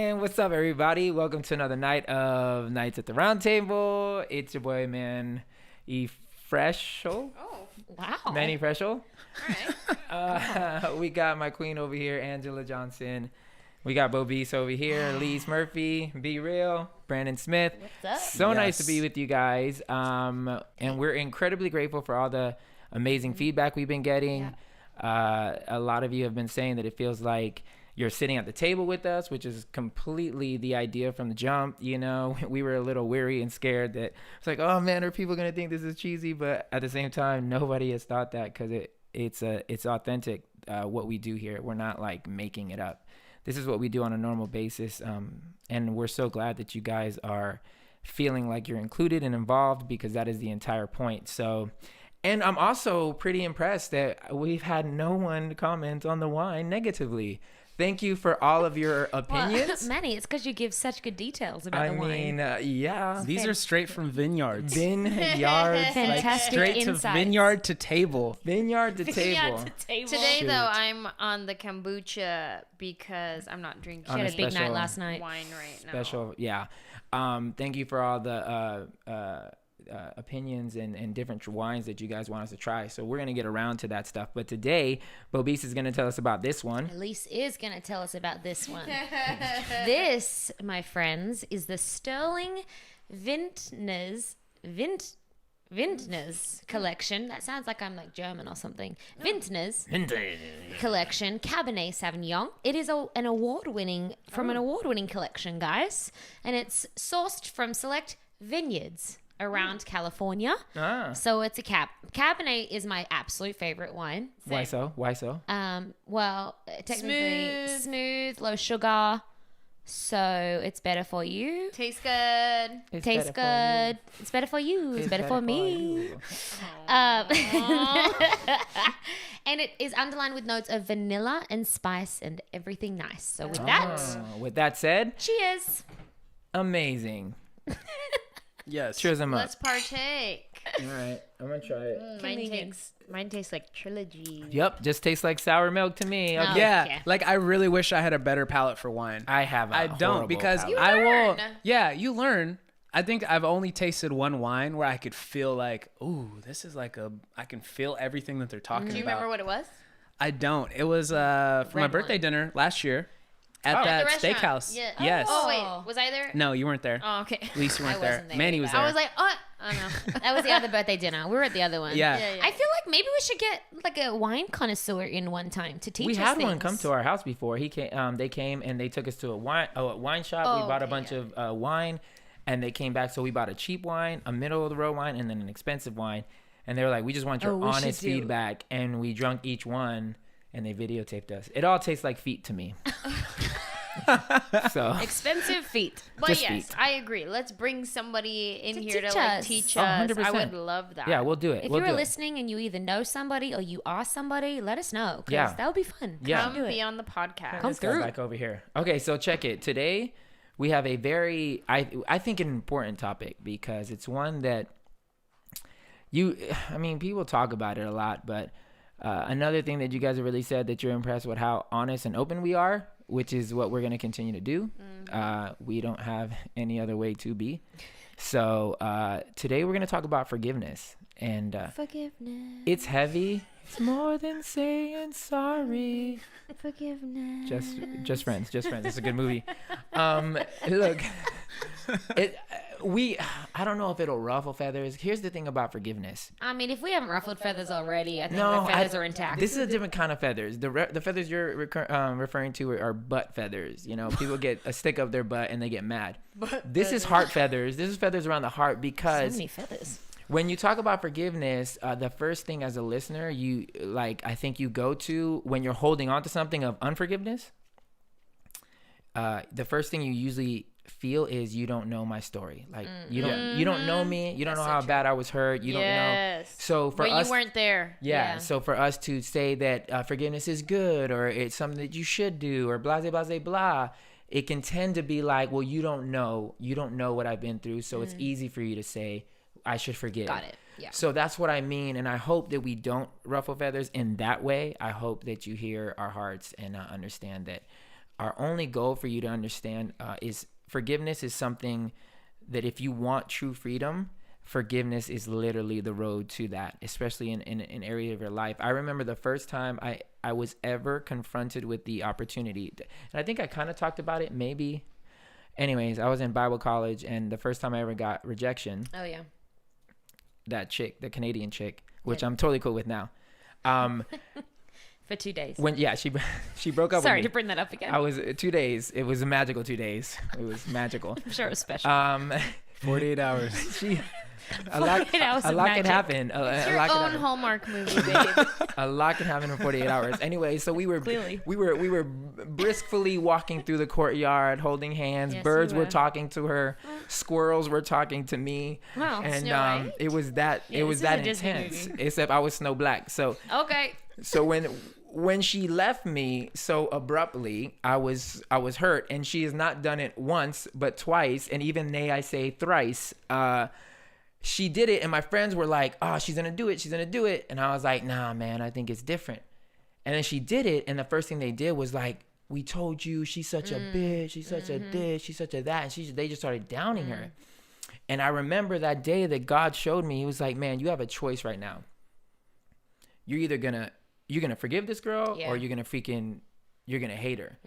And what's up, everybody? Welcome to another night of Nights at the Round Table. It's your boy, man, Freshel. Oh, wow. Manny Freshel. All right. We got my queen over here, Angela Johnson. We got Bo Beast over here, Elise Murphy, Be Real, Brandon Smith. What's up? So nice to be with you guys. And we're incredibly grateful for all the amazing feedback we've been getting. Yeah. A lot of you have been saying that it feels like you're sitting at the table with us, which is completely the idea from the jump. You know, we were a little weary and scared that it's like, oh man, are people going to think this is cheesy? But at the same time, nobody has thought that because it's authentic, what we do here. We're not like making it up. This is what we do on a normal basis. And we're so glad that you guys are feeling like you're included and involved, because that is the entire point. So, and I'm also pretty impressed that we've had no one comment on the wine negatively. Thank you for all of your opinions. Well, Manny, it's because you give such good details about the wine. Yeah. These are straight from vineyards. Vineyards. Fantastic straight insights. to vineyard to table. Vineyard to table. Today, Shoot. though, I'm on the kombucha because I'm not drinking She had a big night last night. wine right now. Special, yeah. Thank you for all the opinions and different wines that you guys want us to try. So we're going to get around to that stuff. But today, Bobise is going to tell us about this one. Elise is going to tell us about this one. This, my friends, is the Sterling Vintners collection. That sounds like I'm like German or something. Vintners collection, Cabernet Sauvignon. It is an award-winning collection, guys, and it's sourced from select vineyards around California. So it's a Cabernet is my absolute favorite wine. Why so? Well, technically smooth, low sugar. So it's better for you. Tastes good. Tastes good. It's better for you. It's better for me. And it is underlined with notes of vanilla and spice and everything nice. So with that said, cheers. Amazing. Yes. Cheers them up. Let's partake. All right, I'm gonna try it. Mine tastes like Trilogy. Yep, just tastes like sour milk to me. Okay. Yeah, like I really wish I had a better palate for wine. I don't because palate. I will. Yeah, you learn. I think I've only tasted one wine where I could feel like, ooh, this is like I can feel everything that they're talking about. Do you remember what it was? I don't. It was for my birthday dinner last year at that steakhouse. Yeah. Yes. Oh wait, was I there? No, you weren't there. Oh, okay. At least you weren't I there. wasn't there Manny was there. I was like, oh no. That was the other birthday dinner. We were at the other one. Yeah. I feel like maybe we should get like a wine connoisseur in one time to teach us We had things. one come to our house before. He came. They came and they took us to a wine shop. We bought a bunch of wine, and they came back. So we bought a cheap wine, a middle of the road wine, and then an expensive wine. And they were like, "We just want your honest feedback." And we drank each one, and they videotaped us. It all tastes like feet to me. So Expensive feet. But Just yes, feet. I agree. Let's bring somebody in here teach to like us. teach Oh, us. 100%. I would love that. yeah, we'll do it. If we'll you're do it. listening and you either know somebody or you are somebody, let us know. 'Cause Yeah. that would be fun. Yeah. Come be on the podcast. Come This guy through. back over here. Okay, so check it. Today we have a very I think an important topic, because it's one that people talk about it a lot, but another thing that you guys have really said that you're impressed with how honest and open we are, which is what we're going to continue to do. We don't have any other way to be. So today we're going to talk about forgiveness. And Forgiveness. it's heavy. It's more than saying sorry. Forgiveness. Just friends. It's a good movie. Look, I don't know if it'll ruffle feathers. Here's the thing about forgiveness. I mean, if we haven't ruffled feathers already, I think the feathers are intact. This is a different kind of feathers. The feathers you're referring to are butt feathers. You know, people get a stick up their butt and they get mad. This is heart feathers. This is feathers around the heart, because So many feathers. when you talk about forgiveness, the first thing as a listener, I think you go to when you're holding on to something of unforgiveness. The first thing you usually feel is you don't know my story. Like you don't know me. You don't know how bad I was hurt. You don't know. So for us, you weren't there. Yeah. So for us to say that forgiveness is good, or it's something that you should do, or blah, blah, blah, blah, it can tend to be like, well, you don't know what I've been through. So it's easy for you to say, I should forgive. Got it. Yeah. So that's what I mean. And I hope that we don't ruffle feathers in that way. I hope that you hear our hearts and understand that our only goal for you to understand is forgiveness is something that if you want true freedom, forgiveness is literally the road to that, especially in an area of your life. I remember the first time I was ever confronted with the opportunity, and I think I kind of talked about it maybe. Anyways, I was in Bible college, and the first time I ever got rejection. Oh yeah. That chick, the Canadian chick, which I'm totally cool with now. For 2 days. She broke up Sorry with me. to bring that up again. I was 2 days. It was a magical 2 days. It was magical. I'm sure it was special. 48 hours. A lot 48 hours a of lot magic. can happen. It's your own Hallmark movie, babe. A lot can happen in 48 hours. Anyway, so we were Clearly. we were briskly walking through the courtyard, holding hands. Yes, Birds you were were. talking to her. Squirrels were talking to me. Wow. And Snow White? it was that Yeah, it was this is that a Disney intense. movie. Except I was Snow Black. So Okay. when she left me so abruptly, I was hurt, and she has not done it once but twice, and even nay I say thrice. She did it, and my friends were like, "Oh, she's gonna do it," and I was like, "Nah, man, I think it's different." And then she did it, and the first thing they did was like, "We told you she's such a bitch, she's such a this, she's such a that," and they just started downing her. And I remember that day that God showed me, He was like, "Man, you have a choice right now. You're gonna forgive this girl, Yeah. or you're gonna hate her."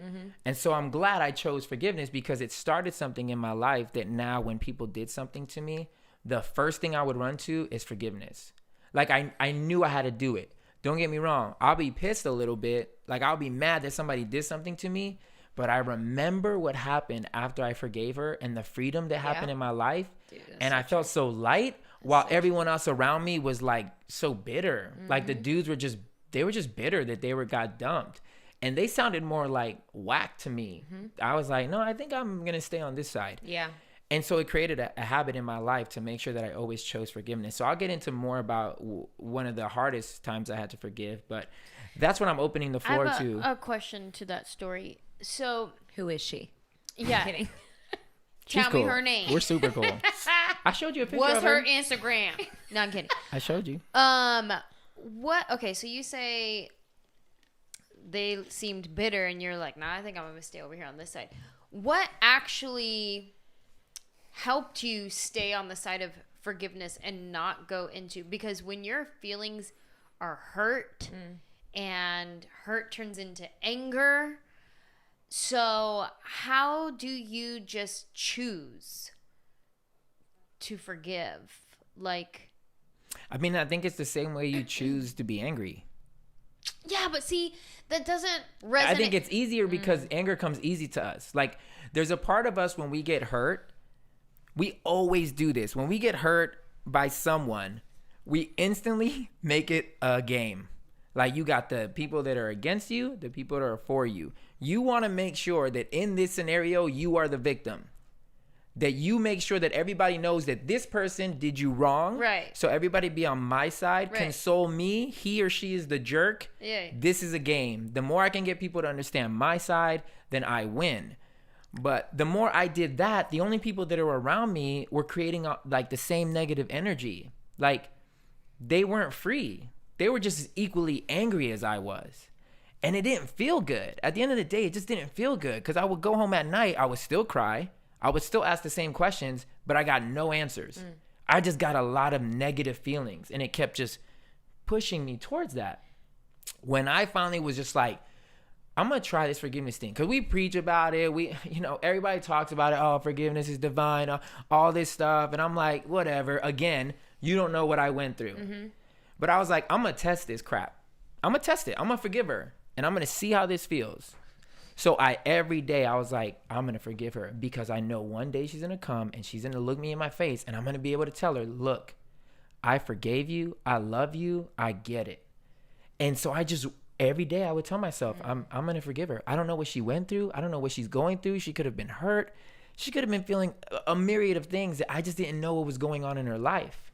And so I'm glad I chose forgiveness, because it started something in my life that now when people did something to me, the first thing I would run to is forgiveness. Like I knew I had to do it. Don't get me wrong. I'll be pissed a little bit. Like I'll be mad that somebody did something to me, but I remember what happened after I forgave her and the freedom that happened in my life. Dude, that's And I felt so light while everyone else around me was like so bitter. Like the dudes were just bitter that they got dumped. And they sounded more like whack to me. I was like, no, I think I'm going to stay on this side. Yeah. And so it created a habit in my life to make sure that I always chose forgiveness. So I'll get into more about one of the hardest times I had to forgive, but that's what I'm opening the floor I have to. a question to that story. So, Who is she? yeah. I'm kidding. She's Tell me cool. her name. We're super cool. I showed you a picture What's of her her. Instagram? No, I'm kidding. I showed you. What? Okay, so you say they seemed bitter, and you're like, nah, I think I'm gonna stay over here on this side. What actually helped you stay on the side of forgiveness and not go into, because when your feelings are hurt and hurt turns into anger, so how do you just choose to forgive? Like, I mean, I think it's the same way you choose to be angry. yeah, but see, that doesn't resonate. I think it's easier because anger comes easy to us. Like, there's a part of us when we get hurt, we always do this. When we get hurt by someone, we instantly make it a game. Like, you got the people that are against you, the people that are for you. You want to make sure that in this scenario, you are the victim. That you make sure that everybody knows that this person did you wrong. Right. So everybody be on my side, Right. console me. He or she is the jerk. Yeah. This is a game. The more I can get people to understand my side, then I win. But the more I did that, the only people that are around me were creating like the same negative energy. Like, they weren't free. They were just as equally angry as I was. And it didn't feel good. At the end of the day, it just didn't feel good, because I would go home at night, I would still cry. I would still ask the same questions, but I got no answers. I just got a lot of negative feelings, and it kept just pushing me towards that. When I finally was just like, I'm going to try this forgiveness thing, because we preach about it. Everybody talks about it. Oh, forgiveness is divine, all this stuff. And I'm like, whatever. Again, you don't know what I went through. But I was like, I'm going to test this crap. I'm going to test it. I'm going to forgive her, and I'm going to see how this feels. So every day I was like, I'm going to forgive her, because I know one day she's going to come and she's going to look me in my face, and I'm going to be able to tell her, look, I forgave you. I love you. I get it. And so every day I would tell myself, I'm going to forgive her. I don't know what she went through. I don't know what she's going through. She could have been hurt. She could have been feeling a myriad of things that I just didn't know what was going on in her life.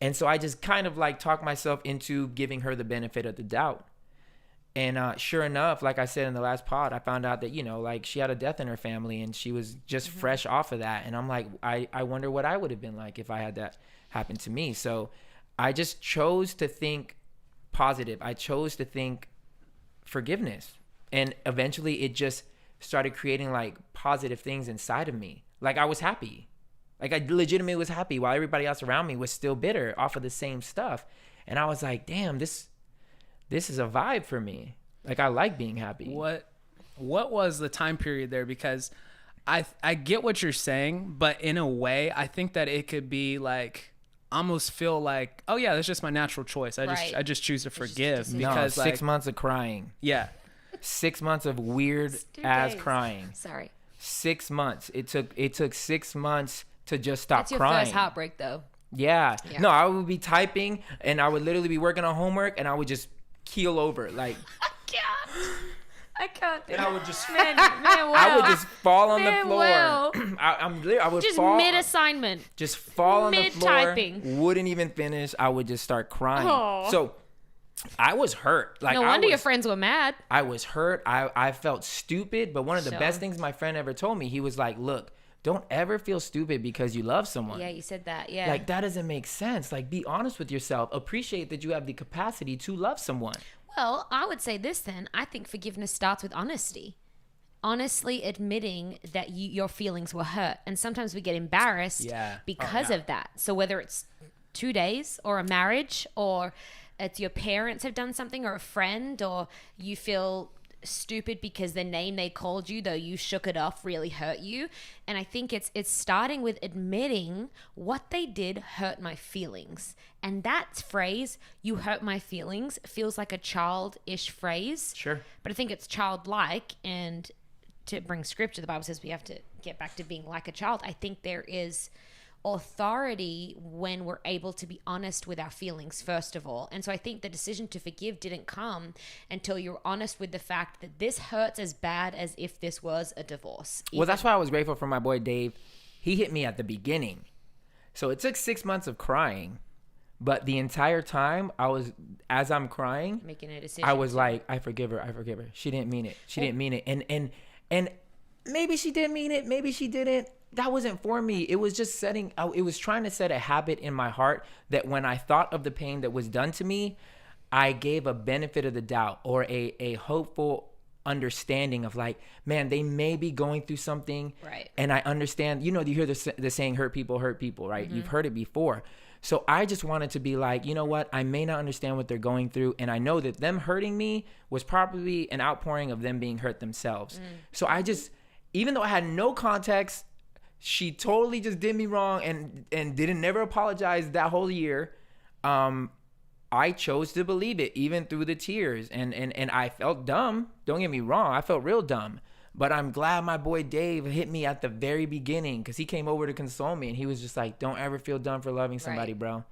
And so I just kind of like talked myself into giving her the benefit of the doubt. And sure enough, like I said in the last pod, I found out that, like she had a death in her family, and she was just fresh off of that. And I'm like, I wonder what I would have been like if I had that happen to me. So I just chose to think positive. I chose to think forgiveness. And eventually it just started creating like positive things inside of me. Like I was happy. Like I legitimately was happy while everybody else around me was still bitter off of the same stuff. And I was like, damn, this is a vibe for me. Like I like being happy. What was the time period there? Because I get what you're saying, but in a way, I think that it could be like almost feel like, oh yeah, that's just my natural choice. I just choose to forgive because 6 months of crying. Yeah. 6 months of weird ass crying. Sorry. 6 months. It took 6 months to just stop That's your crying. first heartbreak, though. Yeah. No, I would be typing and I would literally be working on homework and I would just keel over like. I can't. And I would just. Manuel. I would just fall on the Manuel. floor. I would Just fall. mid-assignment. Just fall on the floor. Mid-typing. Wouldn't even finish. I would just start crying. Aw. So I was hurt. Like No wonder your friends were mad. I was hurt. I felt stupid. But one of the So? best things my friend ever told me, he was like, look, don't ever feel stupid because you love someone. Yeah, you said that. Yeah. Like, that doesn't make sense. Like, be honest with yourself. Appreciate that you have the capacity to love someone. Well, I would say this then. I think forgiveness starts with honesty. Honestly admitting that your feelings were hurt. And sometimes we get embarrassed because of that. So whether it's 2 days or a marriage or it's your parents have done something or a friend or you feel stupid because the name they called you, though you shook it off, really hurt you. And I think it's starting with admitting what they did hurt my feelings. And that phrase, you hurt my feelings, feels like a childish phrase. Sure. But I think it's childlike. And to bring scripture, the Bible says we have to get back to being like a child. I think there is authority when we're able to be honest with our feelings, first of all. And so I think the decision to forgive didn't come until you're honest with the fact that this hurts as bad as if this was a divorce. Well, that's why I was grateful for my boy Dave. He hit me at the beginning. So it took 6 months of crying, but the entire time as I'm crying, making a decision. I was like, I forgive her. She didn't mean it. She didn't mean it. And maybe she did mean it. Maybe she didn't. That wasn't for me. It was just it was trying to set a habit in my heart that when I thought of the pain that was done to me, I gave a benefit of the doubt or a hopeful understanding of like, man, they may be going through something. Right. And I understand, you hear the saying, hurt people, right? Mm-hmm. You've heard it before. So I just wanted to be like, you know what? I may not understand what they're going through. And I know that them hurting me was probably an outpouring of them being hurt themselves. So I just, even though I had no context, she totally just did me wrong and didn't never apologize that whole year. I chose to believe it even through the tears. And I felt dumb. Don't get me wrong. I felt real dumb. But I'm glad my boy Dave hit me at the very beginning because he came over to console me. And he was just like, don't ever feel dumb for loving somebody, bro.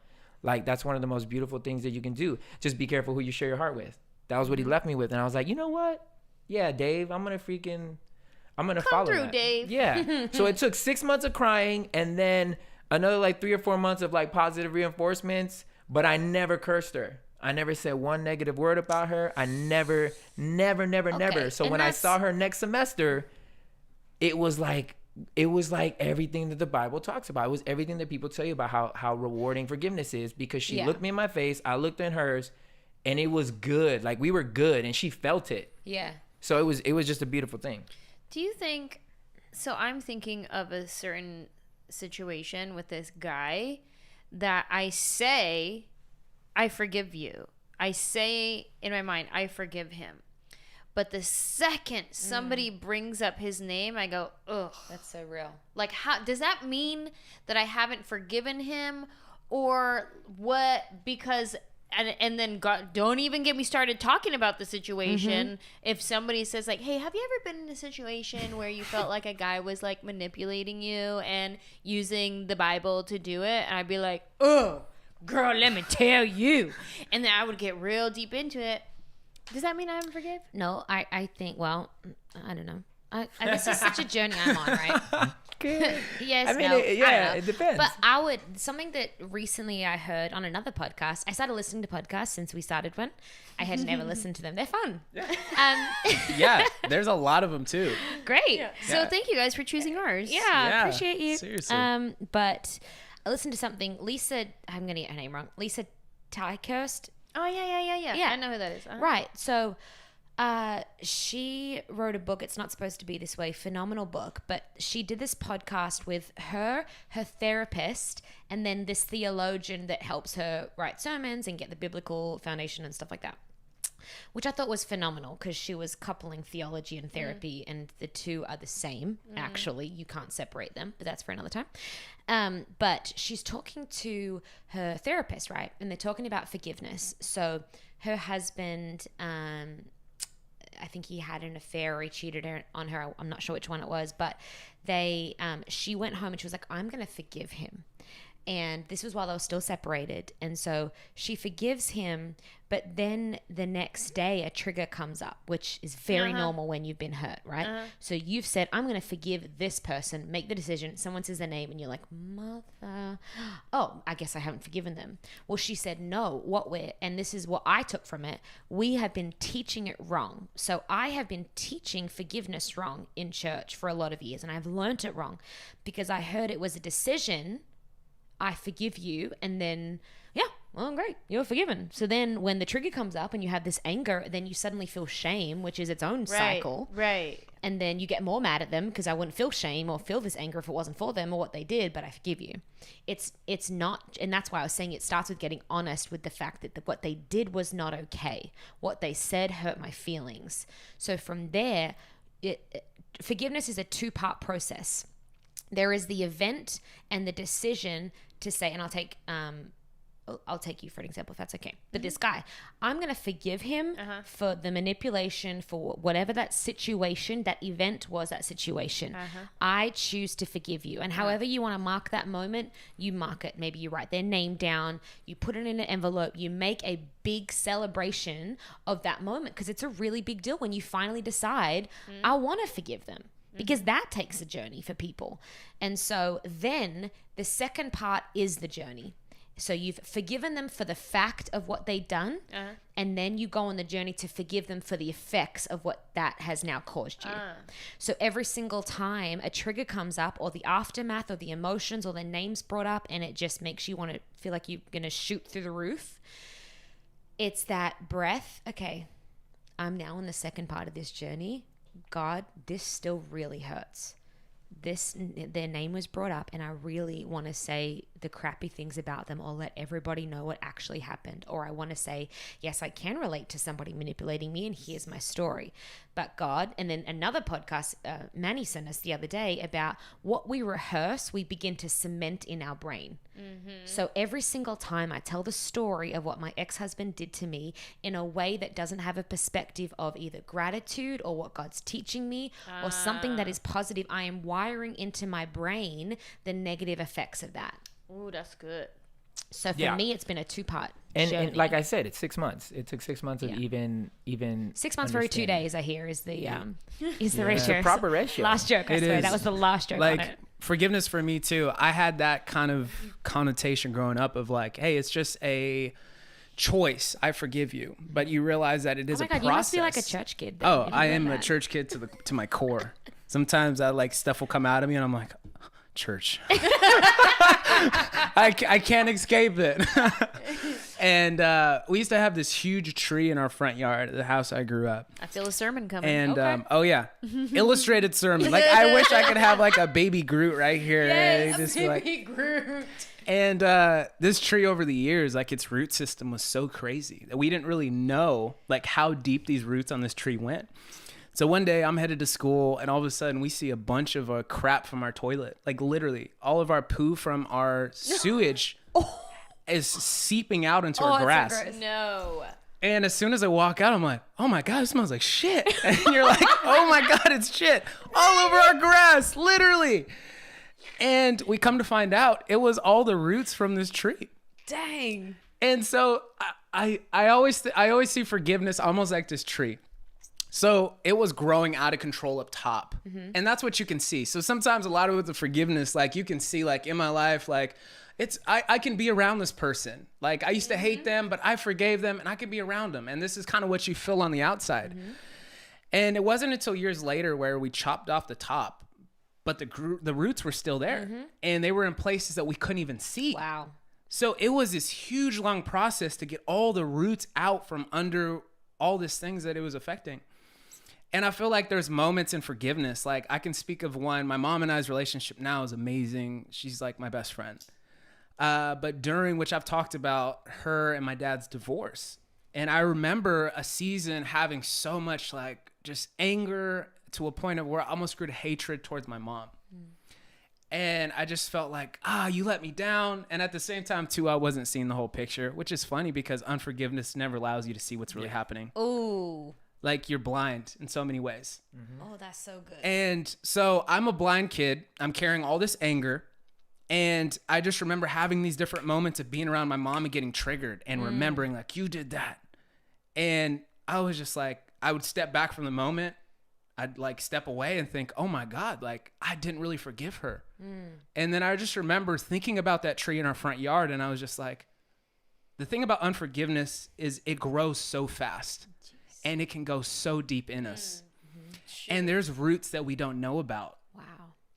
Like, that's one of the most beautiful things that you can do. Just be careful who you share your heart with. That was what he left me with. And I was like, you know what? Yeah, Dave, I'm going to follow through, that. Dave. Yeah. So it took 6 months of crying and then another like 3 or 4 months of like positive reinforcements, but I never cursed her. I never said one negative word about her. I never. So when I saw her next semester, it was like everything that the Bible talks about. It was everything that people tell you about how rewarding forgiveness is because she looked me in my face, I looked in hers, and it was good. Like we were good and she felt it. Yeah. So it was just a beautiful thing. Do you think, so I'm thinking of a certain situation with this guy that I say, I forgive you. I say in my mind, I forgive him. But the second somebody brings up his name, I go, ugh. That's so real. Like, how does that mean that I haven't forgiven him? Or what? Because... And then God, don't even get me started talking about the situation. If somebody says like, hey, have you ever been in a situation where you felt like a guy was like manipulating you and using the Bible to do it? And I'd be like, oh, girl, let me tell you. And then I would get real deep into it. Does that mean I haven't forgive? No, I think, well, I don't know. This is such a journey I'm on, right? Yes, I mean, no, it depends. But something that recently I heard on another podcast. I started listening to podcasts since we started one. I had never listened to them. They're fun. Yeah, there's a lot of them too. Great. Yeah. So thank you guys for choosing ours. Yeah, appreciate you. Seriously. But I listened to something. Lisa, I'm gonna get her name wrong. Lisa Tykirst. Oh yeah. Yeah. I know who that is. Right. So She wrote a book. It's not supposed to be this way. Phenomenal book. But she did this podcast with her therapist, and then this theologian that helps her write sermons and get the biblical foundation and stuff like that, which I thought was phenomenal because she was coupling theology and therapy, and the two are the same. Actually, you can't separate them, but that's for another time. But she's talking to her therapist, right? And they're talking about forgiveness. So her husband, I think he had an affair or he cheated on her. I'm not sure which one it was, but she went home and she was like, I'm going to forgive him. And this was while they were still separated. And so she forgives him, but then the next day a trigger comes up, which is very normal when you've been hurt, right? So you've said, I'm going to forgive this person, make the decision. Someone says their name and you're like, mother. Oh, I guess I haven't forgiven them. Well, she said, no, and this is what I took from it. We have been teaching it wrong. So I have been teaching forgiveness wrong in church for a lot of years. And I've learned it wrong because I heard it was a decision. I forgive you, and then, yeah, well, great, you're forgiven. So then when the trigger comes up and you have this anger, then you suddenly feel shame, which is its own cycle. Right. And then you get more mad at them because I wouldn't feel shame or feel this anger if it wasn't for them or what they did, but I forgive you. It's not, and that's why I was saying it starts with getting honest with the fact that what they did was not okay. What they said hurt my feelings. So from there, forgiveness is a two-part process. There is the event and the decision to say, and I'll take you for an example if that's okay. But this guy, I'm going to forgive him for the manipulation, for whatever that situation, that event was, that situation. I choose to forgive you. And however you want to mark that moment, you mark it. Maybe you write their name down, you put it in an envelope, you make a big celebration of that moment because it's a really big deal when you finally decide, I want to forgive them. Because that takes a journey for people. And so then the second part is the journey. So you've forgiven them for the fact of what they've done. And then you go on the journey to forgive them for the effects of what that has now caused you. So every single time a trigger comes up or the aftermath or the emotions or the names brought up and it just makes you want to feel like you're going to shoot through the roof. It's that breath. Okay, I'm now in the second part of this journey. God, this still really hurts. Their name was brought up and I really want to say the crappy things about them or let everybody know what actually happened. Or I want to say, yes, I can relate to somebody manipulating me and here's my story. But God, and then another podcast, Manny sent us the other day about what we rehearse, we begin to cement in our brain. So every single time I tell the story of what my ex-husband did to me in a way that doesn't have a perspective of either gratitude or what God's teaching me or something that is positive, I am wiring into my brain the negative effects of that. Ooh, that's good. So for me, it's been a two-part journey. And like I said, it's 6 months. It took 6 months of even 6 months for 2 days, I hear, is the ratio. The proper ratio. Last joke, I swear. That was the last joke on it. Forgiveness for me too. I had that kind of connotation growing up of like, hey, it's just a choice. I forgive you. But you realize that it is a process. You must be like a church kid. Then. Oh, I am a church kid to my core. Sometimes stuff will come out of me and I'm like, church. I can't escape it. And we used to have this huge tree in our front yard at the house I grew up. I feel a sermon coming. And illustrated sermon. Like I wish I could have like a baby Groot right here. Yes, baby Groot. And this tree over the years, like its root system was so crazy that we didn't really know like how deep these roots on this tree went. So one day I'm headed to school and all of a sudden we see a bunch of crap from our toilet. Like literally all of our poo from our sewage is seeping out into our grass. So no. And as soon as I walk out, I'm like, oh my God, it smells like shit. And you're like, oh my God, it's shit all over our grass, literally. And we come to find out it was all the roots from this tree. Dang. And so I always see forgiveness almost like this tree. So it was growing out of control up top. And that's what you can see. So sometimes a lot of with the forgiveness, like you can see like in my life, like I can be around this person. Like I used to hate them, but I forgave them and I can be around them. And this is kind of what you feel on the outside. And it wasn't until years later where we chopped off the top, but the roots were still there and they were in places that we couldn't even see. Wow. So it was this huge, long process to get all the roots out from under all these things that it was affecting. And I feel like there's moments in forgiveness. Like I can speak of one. My mom and I's relationship now is amazing. She's like my best friend. But during which I've talked about her and my dad's divorce. And I remember a season having so much like just anger to a point of where I almost grew to hatred towards my mom. And I just felt like, you let me down. And at the same time, too, I wasn't seeing the whole picture, which is funny because unforgiveness never allows you to see what's really happening. Ooh. Like you're blind in so many ways. Oh, that's so good. And so I'm a blind kid. I'm carrying all this anger. And I just remember having these different moments of being around my mom and getting triggered and remembering like, you did that. And I was just like, I would step back from the moment. I'd like step away and think, oh my God, like I didn't really forgive her. And then I just remember thinking about that tree in our front yard. And I was just like, the thing about unforgiveness is it grows so fast. And it can go so deep in us. And there's roots that we don't know about. Wow.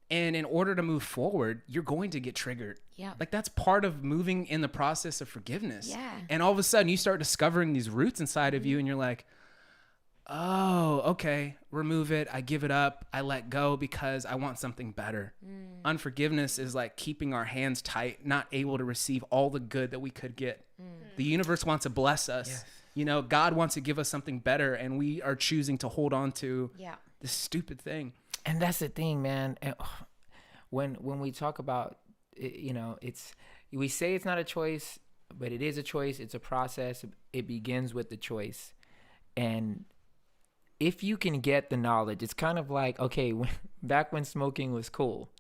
And in order to move forward, you're going to get triggered. Yeah. Like that's part of moving in the process of forgiveness. Yeah. And all of a sudden you start discovering these roots inside of you and you're like, oh, okay, remove it. I give it up. I let go because I want something better. Unforgiveness is like keeping our hands tight, not able to receive all the good that we could get. The universe wants to bless us. Yes. You know, God wants to give us something better, and we are choosing to hold on to this stupid thing. And that's the thing, man. And when we talk about, you know, we say it's not a choice, but it is a choice. It's a process. It begins with the choice. And if you can get the knowledge, it's kind of like, okay, back when smoking was cool,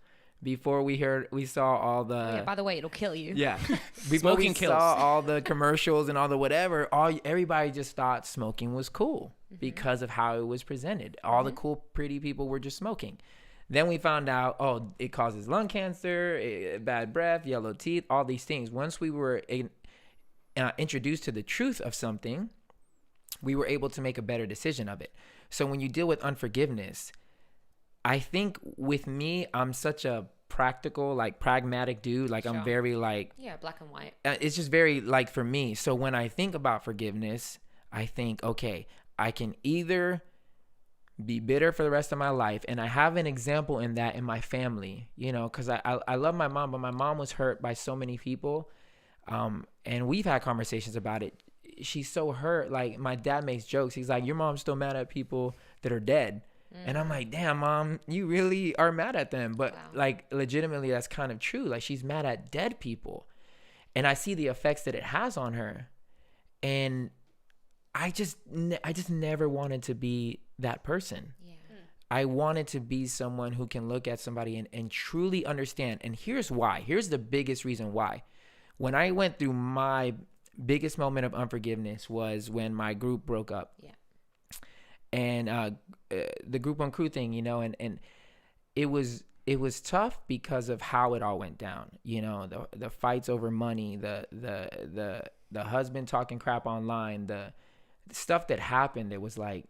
before we saw all the by the way, it'll kill you. Yeah. Before we saw all the commercials and all the whatever, everybody just thought smoking was cool because of how it was presented. All the cool, pretty people were just smoking. Then we found out, it causes lung cancer, bad breath, yellow teeth, all these things. Once we were introduced to the truth of something, we were able to make a better decision of it. So when you deal with unforgiveness, I think with me, I'm such a practical, like pragmatic dude. Like I'm very like, black and white. It's just very like for me. So when I think about forgiveness, I think, okay, I can either be bitter for the rest of my life. And I have an example in that in my family, you know, because I love my mom, but my mom was hurt by so many people. And we've had conversations about it. She's so hurt. Like my dad makes jokes. He's like, your mom's still mad at people that are dead. And I'm like, damn, Mom, you really are mad at them. But like legitimately, that's kind of true. Like she's mad at dead people. And I see the effects that it has on her. And I just never wanted to be that person. Yeah. I wanted to be someone who can look at somebody and truly understand. And here's why. Here's the biggest reason why. When I went through my biggest moment of unforgiveness was when my group broke up. Yeah. And the group on crew thing, you know, and it was tough because of how it all went down. You know, the fights over money, the husband talking crap online, the stuff that happened. It was like,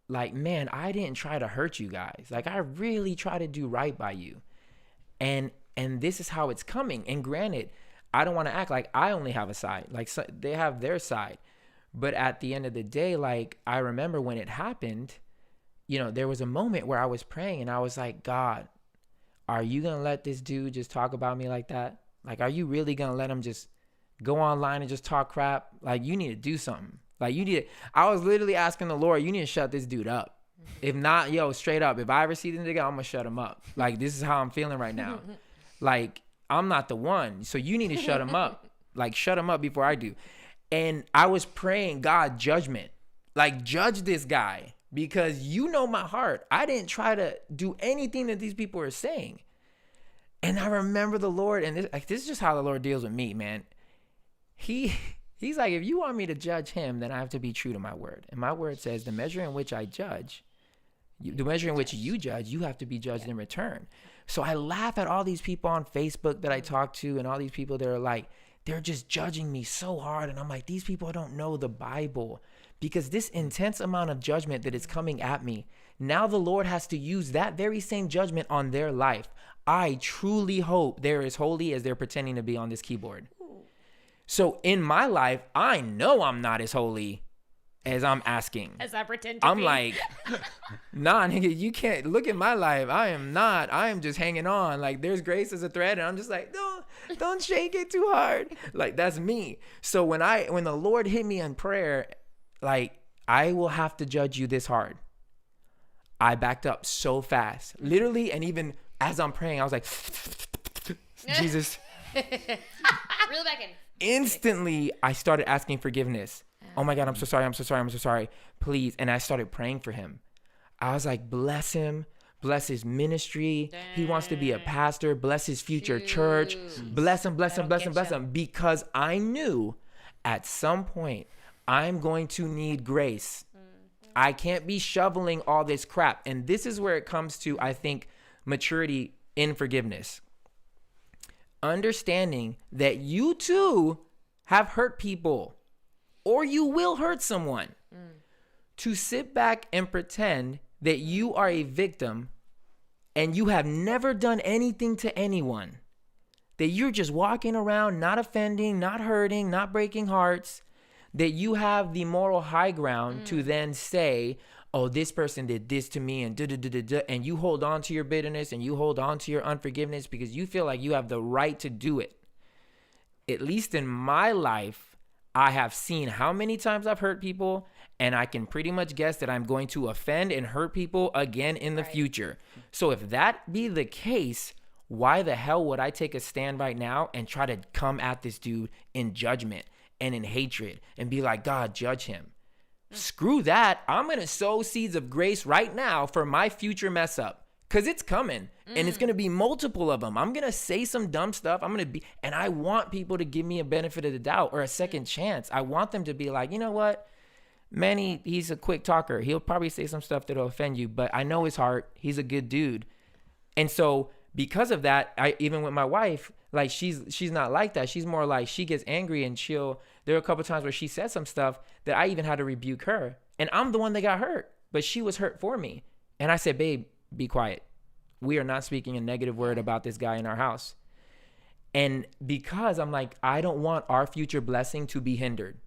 man, I didn't try to hurt you guys. Like I really try to do right by you, and this is how it's coming. And granted, I don't want to act like I only have a side. Like so they have their side. But at the end of the day, like I remember when it happened, you know, there was a moment where I was praying and I was like, God, are you going to let this dude just talk about me like that? Like, are you really going to let him just go online and just talk crap? Like, you need to do something. Like, I was literally asking the Lord, you need to shut this dude up. If not, straight up, if I ever see this nigga, I'm going to shut him up. Like, this is how I'm feeling right now. Like, I'm not the one. So you need to shut him up. Like, shut him up before I do. And I was praying, God, judgment. Like, judge this guy because you know my heart. I didn't try to do anything that these people are saying. And I remember the Lord, and this is just how the Lord deals with me, man. He's like, if you want me to judge him, then I have to be true to my word. And my word says the measure in which I judge, the measure in which you judge, you have to be judged in return. So I laugh at all these people on Facebook that I talk to and all these people that are like, they're just judging me so hard. And I'm like, these people don't know the Bible because this intense amount of judgment that is coming at me, now the Lord has to use that very same judgment on their life. I truly hope they're as holy as they're pretending to be on this keyboard. So in my life, I know I'm not as holy as I'm asking. As I pretend to I'm be. like, nah, nigga, you can't look at my life. I am just hanging on. Like, there's grace as a thread, and I'm just like, don't shake it too hard. Like, that's me. So when the Lord hit me in prayer, like, I will have to judge you this hard, I backed up so fast, literally, and even as I'm praying, I was like, Jesus. Reel it back in. Instantly, I started asking forgiveness. Oh my God, I'm so sorry. I'm so sorry. I'm so sorry. Please. And I started praying for him. I was like, bless him. Bless his ministry. Dang. He wants to be a pastor. Bless his future church. Bless him, bless him, bless him, bless him. Because I knew at some point I'm going to need grace. I can't be shoveling all this crap. And this is where it comes to, I think, maturity in forgiveness. Understanding that you too have hurt people, or you will hurt someone. To sit back and pretend that you are a victim and you have never done anything to anyone, that you're just walking around not offending, not hurting, not breaking hearts, that you have the moral high ground to then say, oh, this person did this to me, and and you hold on to your bitterness and you hold on to your unforgiveness because you feel like you have the right to do it. At least in my life, I have seen how many times I've hurt people, and I can pretty much guess that I'm going to offend and hurt people again in the future. So if that be the case, why the hell would I take a stand right now and try to come at this dude in judgment and in hatred and be like, God, judge him? Screw that. I'm going to sow seeds of grace right now for my future mess up. Because it's coming, and it's going to be multiple of them. I'm going to say some dumb stuff. And I want people to give me a benefit of the doubt or a second chance. I want them to be like, you know what? Manny, he's a quick talker. He'll probably say some stuff that'll offend you, but I know his heart. He's a good dude. And so because of that, even with my wife, like she's not like that. She's more like, she gets angry and there are a couple times where she said some stuff that I even had to rebuke her. And I'm the one that got hurt, but she was hurt for me. And I said, babe, be quiet. We are not speaking a negative word about this guy in our house. And because I'm like, I don't want our future blessing to be hindered.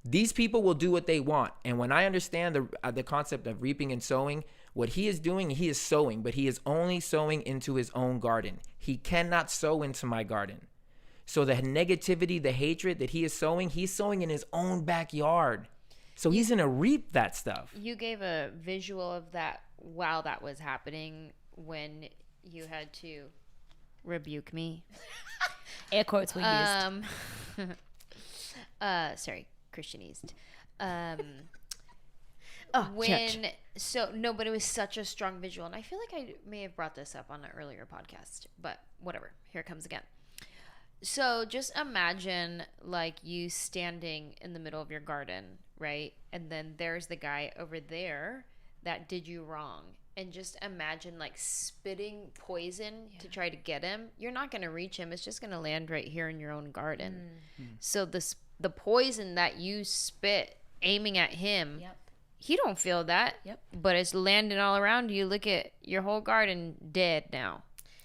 These people will do what they want. And when I understand the concept of reaping and sowing, what he is doing, he is sowing, but he is only sowing into his own garden. He cannot sow into my garden. So the negativity, the hatred that he is sowing, he's sowing in his own backyard. So he's going to reap that stuff. You gave a visual of that while that was happening when you had to rebuke me. Air quotes were used. Sorry, Christianized. Church. But it was such a strong visual, and I feel like I may have brought this up on an earlier podcast, but whatever. Here it comes again. So just imagine like you standing in the middle of your garden, right? And then there's the guy over there that did you wrong. And just imagine like spitting poison to try to get him. You're not going to reach him. It's just going to land right here in your own garden. So the poison that you spit aiming at him, he don't feel that. But it's landing all around you. Look at your whole garden dead now.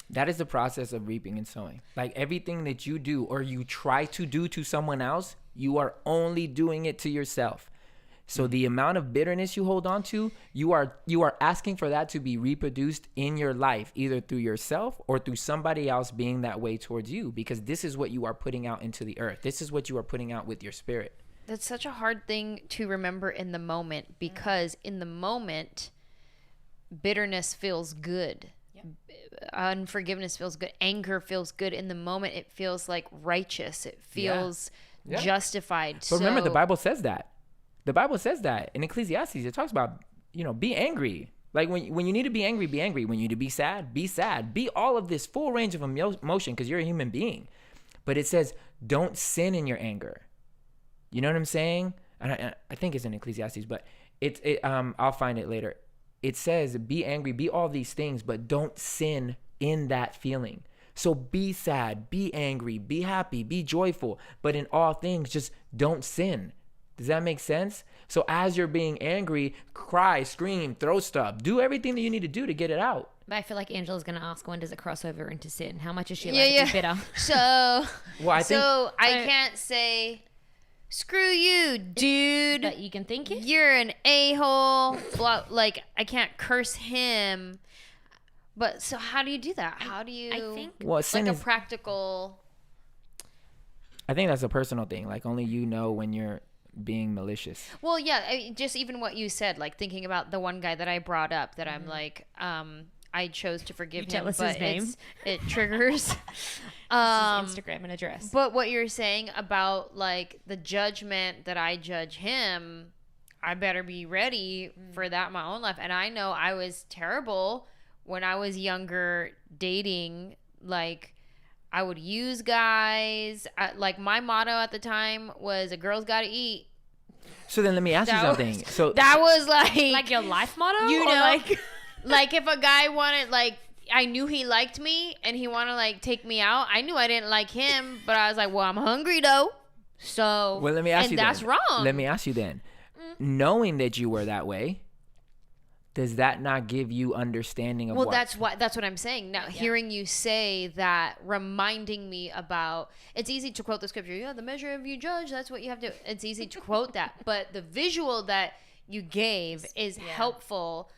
That is the process of reaping and sowing. Like everything that you do or you try to do to someone else, you are only doing it to yourself. So the amount of bitterness you hold on to, you are asking for that to be reproduced in your life, either through yourself or through somebody else being that way towards you, because this is what you are putting out into the earth. This is what you are putting out with your spirit. That's such a hard thing to remember in the moment, because in the moment, bitterness feels good. Unforgiveness feels good. Anger feels good. In the moment, it feels like righteous. It feels justified. But remember, the Bible says that. The Bible says that in Ecclesiastes. It talks about, be angry. Like when you need to be angry, be angry. When you need to be sad, be sad. Be all of this full range of emotion because you're a human being. But it says, don't sin in your anger. You know what I'm saying? And I think it's in Ecclesiastes, but I'll find it later. It says, be angry, be all these things, but don't sin in that feeling. So be sad, be angry, be happy, be joyful. But in all things, just don't sin. Does that make sense? So as you're being angry, cry, scream, throw stuff. Do everything that you need to do to get it out. But I feel like Angela's going to ask, when does it cross over into sin? How much is she allowed to be bitter? So, well, I can't say screw you, dude. That you can think it. You're an a-hole. Blah, like, I can't curse him. But so how do you do that? How do you, I think Well, sin like a is, practical, I think that's a personal thing. Like only you know when you're being malicious. well, yeah, just even what you said, like thinking about the one guy that I brought up that I'm like, I chose to forgive him, tell us but his name? it triggers. His Instagram and address. But what you're saying about like the judgment that I judge him, I better be ready for that in my own life. And I know I was terrible when I was younger dating. Like I would use guys. Like my motto at the time was "A girl's got to eat." So then let me ask you That something. So That was Like your life motto? you Or know, like like if a guy wanted, like, I knew he liked me and he wanted to like take me out. I knew I didn't like him, but I was like, well, I'm hungry though. So, well, let me ask and you. that's then. wrong. Let me ask you then. Knowing that you were that way, does that not give you understanding of Well, what? that's what I'm saying. Now, hearing you say that, reminding me about, it's easy to quote the scripture. Yeah, the measure of you judge, that's what you have to. It's easy to quote that, but the visual that you gave is helpful.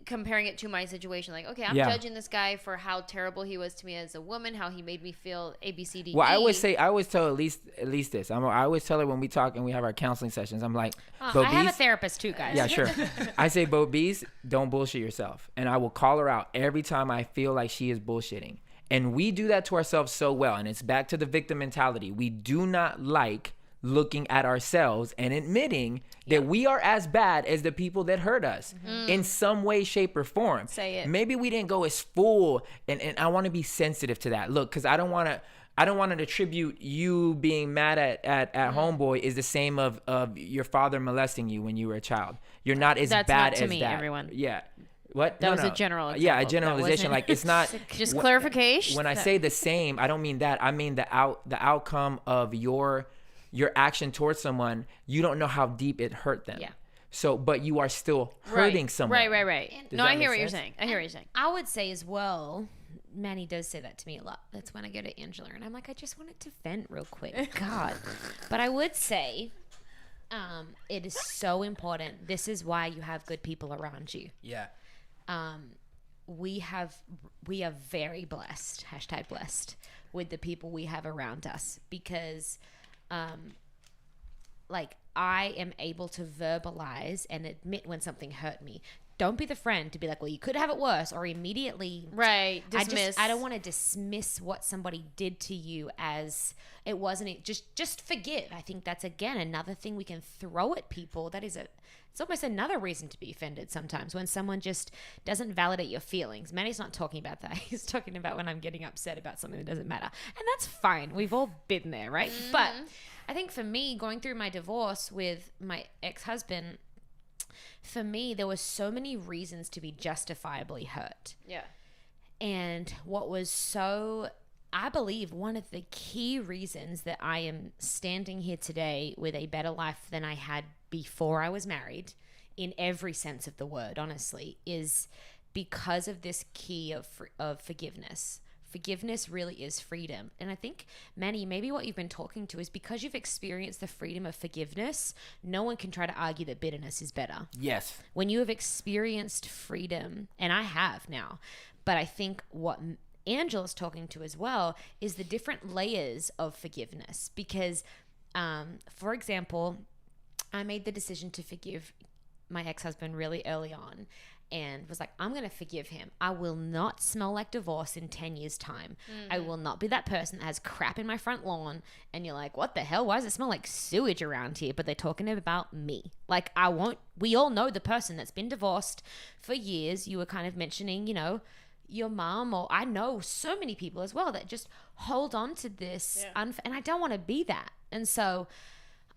Comparing it to my situation, like, okay, I'm judging this guy for how terrible he was to me as a woman, how he made me feel A, B, C, D, Well, E. I always tell at least this. I always tell her when we talk and we have our counseling sessions. I'm like, I have a therapist too, guys. Yeah, sure. I say, Bo Bees, don't bullshit yourself. And I will call her out every time I feel like she is bullshitting. And we do that to ourselves so well. And it's back to the victim mentality. We do not like looking at ourselves and admitting that we are as bad as the people that hurt us in some way, shape, or form. Say it. Maybe we didn't go as full, and I want to be sensitive to that. Look, because I don't want to attribute you being mad at homeboy is the same of your father molesting you when you were a child. You're not as That's bad not to as me, that. everyone. Yeah. What? That was a general Yeah, a example. That generalization. wasn't- Like it's not Just clarification. When I say the same, I don't mean that. I mean the outcome of your action towards someone. You don't know how deep it hurt them. Yeah. So, but you are still hurting someone. Right. Does No, that I hear make what you're sense? saying. I hear what you're saying. I would say as well, Manny does say that to me a lot. That's when I go to Angela and I'm like, I just wanted to vent real quick. God. But I would say it is so important. This is why you have good people around you. Yeah. We are very blessed, #blessed, with the people we have around us because like I am able to verbalize and admit when something hurt me. Don't be the friend to be like, well, you could have it worse, or immediately Dismiss. I don't want to dismiss what somebody did to you as it wasn't. Just forgive. I think that's again another thing we can throw at people. It's almost another reason to be offended sometimes when someone just doesn't validate your feelings. Manny's not talking about that. He's talking about when I'm getting upset about something that doesn't matter. And that's fine. We've all been there, right? Mm-hmm. But I think for me, going through my divorce with my ex-husband, for me, there were so many reasons to be justifiably hurt. Yeah. And what was so, I believe, one of the key reasons that I am standing here today with a better life than I had before I was married, in every sense of the word, honestly, is because of this key of forgiveness. Forgiveness really is freedom. And I think, Manny, maybe what you've been talking to is because you've experienced the freedom of forgiveness, no one can try to argue that bitterness is better. Yes. When you have experienced freedom, and I have now, but I think what Angela's talking to as well is the different layers of forgiveness. Because, for example, I made the decision to forgive my ex-husband really early on and was like, I'm going to forgive him. I will not smell like divorce in 10 years' time. I will not be that person that has crap in my front lawn and you're like, what the hell? Why does it smell like sewage around here? But they're talking about me. Like, I won't. We all know the person that's been divorced for years. You were kind of mentioning, your mom, or I know so many people as well that just hold on to this. And I don't want to be that. And so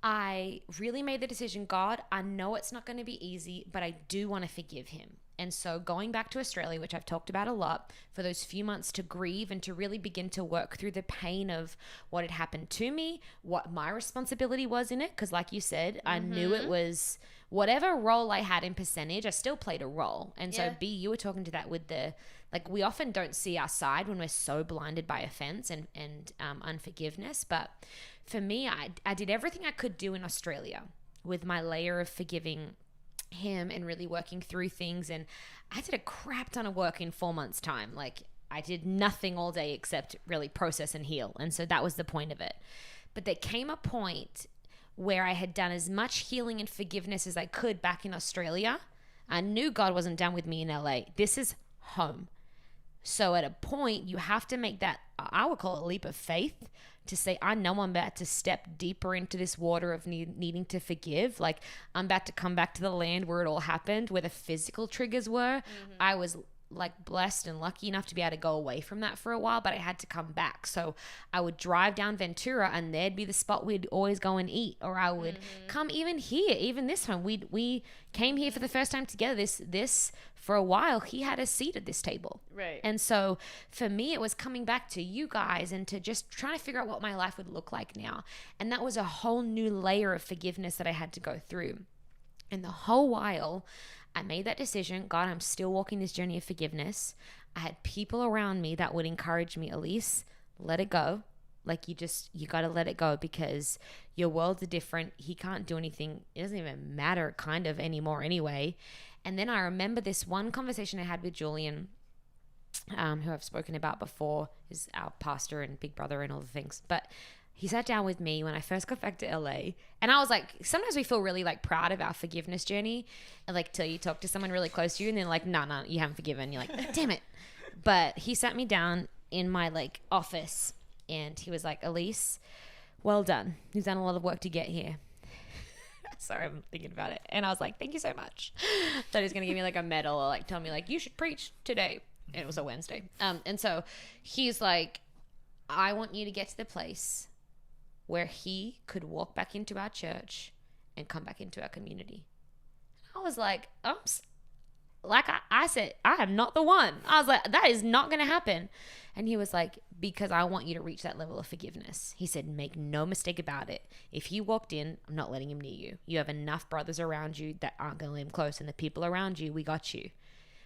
I really made the decision, God, I know it's not going to be easy, but I do want to forgive him. And so going back to Australia, which I've talked about a lot, for those few months to grieve and to really begin to work through the pain of what had happened to me, what my responsibility was in it. Because like you said, I knew it was whatever role I had in percentage, I still played a role. And so B, you were talking to that with we often don't see our side when we're so blinded by offense and unforgiveness. But for me, I did everything I could do in Australia with my layer of forgiving him and really working through things. And I did a crap ton of work in 4 months' time. Like, I did nothing all day except really process and heal. And so that was the point of it. But there came a point where I had done as much healing and forgiveness as I could back in Australia. I knew God wasn't done with me in LA. This is home. So at a point, you have to make that, I would call it a leap of faith, to say, I know I'm about to step deeper into this water of needing to forgive. Like, I'm about to come back to the land where it all happened, where the physical triggers were. Mm-hmm. I was like blessed and lucky enough to be able to go away from that for a while, but I had to come back. So I would drive down Ventura and there'd be the spot we'd always go and eat, or I would come even here, even this home. We came here for the first time together. This for a while, he had a seat at this table. Right. And so for me, it was coming back to you guys and to just trying to figure out what my life would look like now. And that was a whole new layer of forgiveness that I had to go through. And the whole while, I made that decision. God, I'm still walking this journey of forgiveness. I had people around me that would encourage me, Elise, let it go. Like, you got to let it go, because your worlds are different. He can't do anything. It doesn't even matter kind of anymore anyway. And then I remember this one conversation I had with Julian, who I've spoken about before, is our pastor and big brother and all the things. But he sat down with me when I first got back to LA, and I was like, sometimes we feel really like proud of our forgiveness journey, and like till you talk to someone really close to you and they're like, no, you haven't forgiven. You're like, damn it. But he sat me down in my like office and he was like, Elise, well done. You've done a lot of work to get here. Sorry, I'm thinking about it. And I was like, thank you so much. So he's going to give me like a medal or like tell me like, you should preach today. And it was a Wednesday. And so he's like, I want you to get to the place where he could walk back into our church and come back into our community. I was like, oops. Like I said, I am not the one. I was like, that is not going to happen. And he was like, because I want you to reach that level of forgiveness. He said, make no mistake about it. If he walked in, I'm not letting him near you. You have enough brothers around you that aren't going to let him close. And the people around you, we got you.